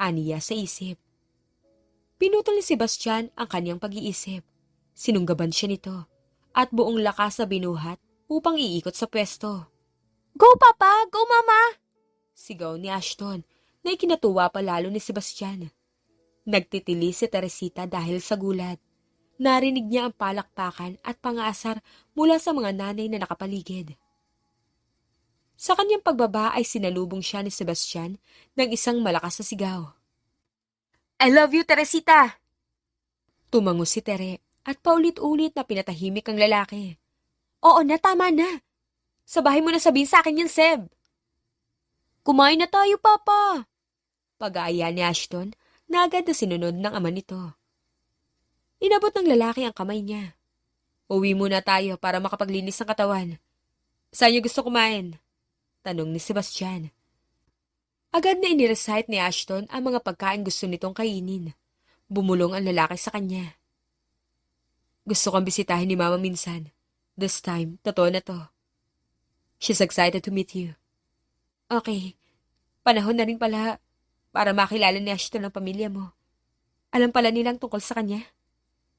Aniya sa isip. Pinutol ni Sebastian ang kanyang pag-iisip. Sinunggaban siya nito at buong lakas na binuhat upang iikot sa pwesto. Go, Papa! Go, Mama! Sigaw ni Ashton na ikinatuwa pa lalo ni Sebastian. Nagtitili si Teresita dahil sa gulat. Narinig niya ang palakpakan at pangasar mula sa mga nanay na nakapaligid. Sa kanyang pagbaba ay sinalubong siya ni Sebastian ng isang malakas na sigaw. I love you, Teresita! Tumango si Tere at paulit-ulit na pinatahimik ang lalaki. Oo na, tama na. Sa bahay mo na sabihin sa akin yan, Seb. Kumain na tayo, Papa! Pag-aaya ni Ashton na agad na sinunod ng ama nito. Inabot ng lalaki ang kamay niya. Uwi muna tayo para makapaglinis ng katawan. Saan niyo gusto kumain? Tanong ni Sebastian. Agad na inirecite ni Ashton ang mga pagkain gusto nitong kainin. Bumulong ang lalaki sa kanya. Gusto kang bisitahin ni Mama minsan. This time, totoo na to. She's excited to meet you. Okay, panahon na rin pala para makilala ni Ashton ang pamilya mo. Alam pala nilang tungkol sa kanya?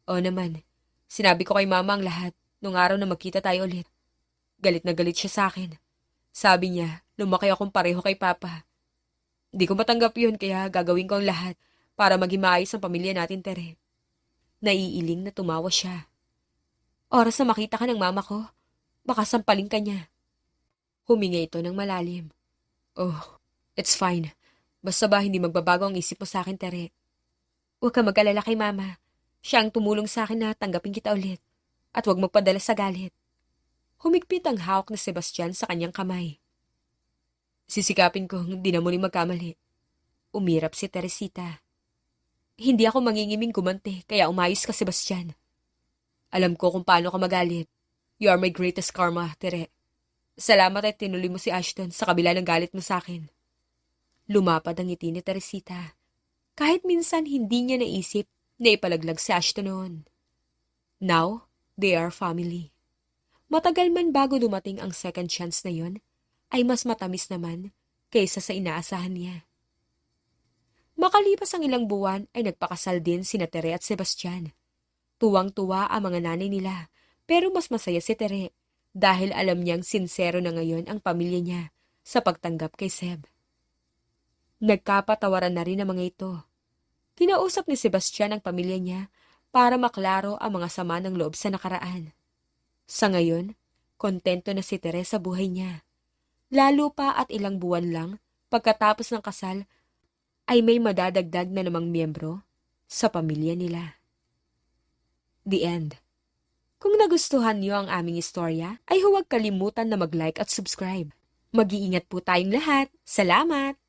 Oo naman, sinabi ko kay Mama ang lahat nung araw na magkita tayo ulit. Galit na galit siya sa akin. Sabi niya, lumaki akong pareho kay Papa. Di ko matanggap yun kaya gagawin ko ang lahat para maging maayos ang pamilya natin, Tere. Naiiling na tumawa siya. Oras na makita ka ng mama ko, baka sampalin ka niya. Huminga ito ng malalim. Oh, it's fine. Basta ba hindi magbabago ang isip mo sa akin, Tere? Huwag ka mag-alala kay Mama. Siya ang tumulong sa akin na tanggapin kita ulit. At huwag magpadala sa galit. Humigpit ang hawak ni Sebastian sa kanyang kamay. Sisikapin ko hindi na muli magkamali. Umirap si Teresita. Hindi ako mangingiming gumante kaya umayos ka, Sebastian. Alam ko kung paano ka magalit. You are my greatest karma, Tere. Salamat ay tinuloy mo si Ashton sa kabila ng galit mo sa akin. Lumapad ang ngiti ni Teresita. Kahit minsan hindi niya naisip na ipalaglag si Ashton noon. Now, they are family. Matagal man bago dumating ang second chance na yon, ay mas matamis naman kaysa sa inaasahan niya. Makalipas ang ilang buwan ay nagpakasal din sina Tere at Sebastian. Tuwang-tuwa ang mga nanay nila, pero mas masaya si Tere dahil alam niyang sinsero na ngayon ang pamilya niya sa pagtanggap kay Seb. Nagkapatawaran na rin ang mga ito. Kinausap ni Sebastian ang pamilya niya para maklaro ang mga sama ng loob sa nakaraan. Sa ngayon, kontento na si Tere sa buhay niya. Lalo pa at ilang buwan lang pagkatapos ng kasal ay may madadagdag na namang miyembro sa pamilya nila. The End. Kung nagustuhan niyo ang aming istorya, ay huwag kalimutan na mag-like at subscribe. Mag-iingat po tayong lahat. Salamat!